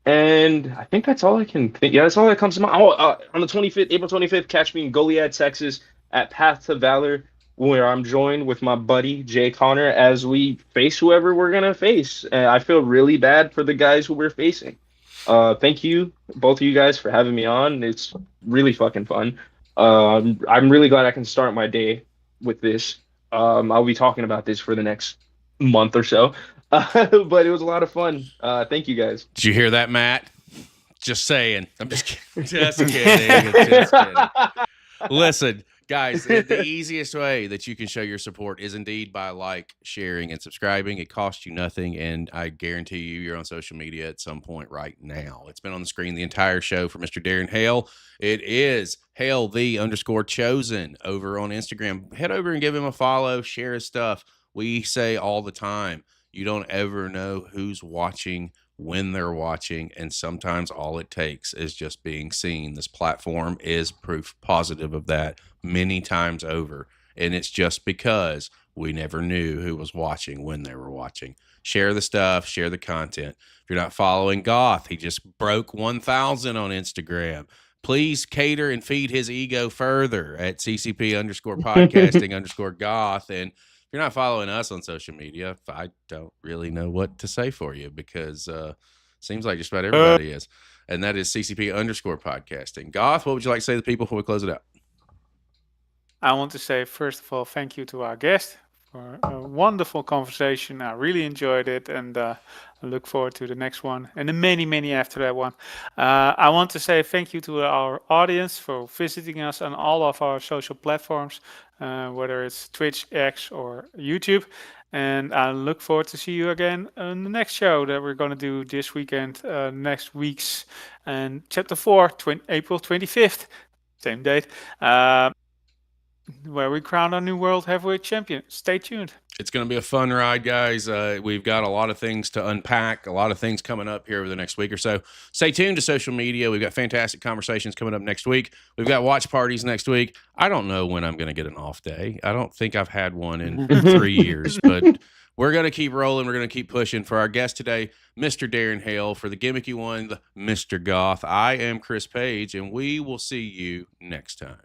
And I think that's all I can think. Yeah, that's all that comes to mind. On the 25th, April 25th, catch me in Goliad, Texas at Path to Valor, where I'm joined with my buddy, Jay Connor, as we face whoever we're going to face. And I feel really bad for the guys who we're facing. Thank you, both of you guys, for having me on. It's really fucking fun. I'm really glad I can start my day with this. I'll be talking about this for the next month or so. But it was a lot of fun. Thank you guys. Did you hear that, Matt? Just saying. I'm just kidding. Just kidding. Just kidding. Listen, guys, the easiest way that you can show your support is indeed by sharing, and subscribing. It costs you nothing, and I guarantee you're on social media at some point right now. It's been on the screen the entire show for Mr. Darren Hale. It is Hale _chosen over on Instagram. Head over and give him a follow. Share his stuff. We say all the time, you don't ever know who's watching, when they're watching, and sometimes all it takes is just being seen. This platform is proof positive of that many times over, and it's just because we never knew who was watching when they were watching. Share the stuff, share the content. If you're not following Goth, he just broke 1,000 on Instagram. Please cater and feed his ego further at CCP _podcasting _Goth. And if you're not following us on social media, I don't really know what to say for you, because seems like just about everybody is. And that is CCP _podcasting. Goth, what would you like to say to the people before we close it out? I want to say, first of all, thank you to our guest for a wonderful conversation. I really enjoyed it, and I look forward to the next one and the many, many after that one. I want to say thank you to our audience for visiting us on all of our social platforms, whether it's Twitch, X, or YouTube. And I look forward to see you again on the next show that we're going to do this weekend, next week's, and Chapter 4, April 25th, same date, where we crown our new World Heavyweight Champion. Stay tuned. It's going to be a fun ride, guys. We've got a lot of things to unpack, a lot of things coming up here over the next week or so. Stay tuned to social media. We've got fantastic conversations coming up next week. We've got watch parties next week. I don't know when I'm going to get an off day. I don't think I've had one in 3 years, but we're going to keep rolling. We're going to keep pushing. For our guest today, Mr. Darren Hale. For the gimmicky one, Mr. Goth, I am Chris Page, and we will see you next time.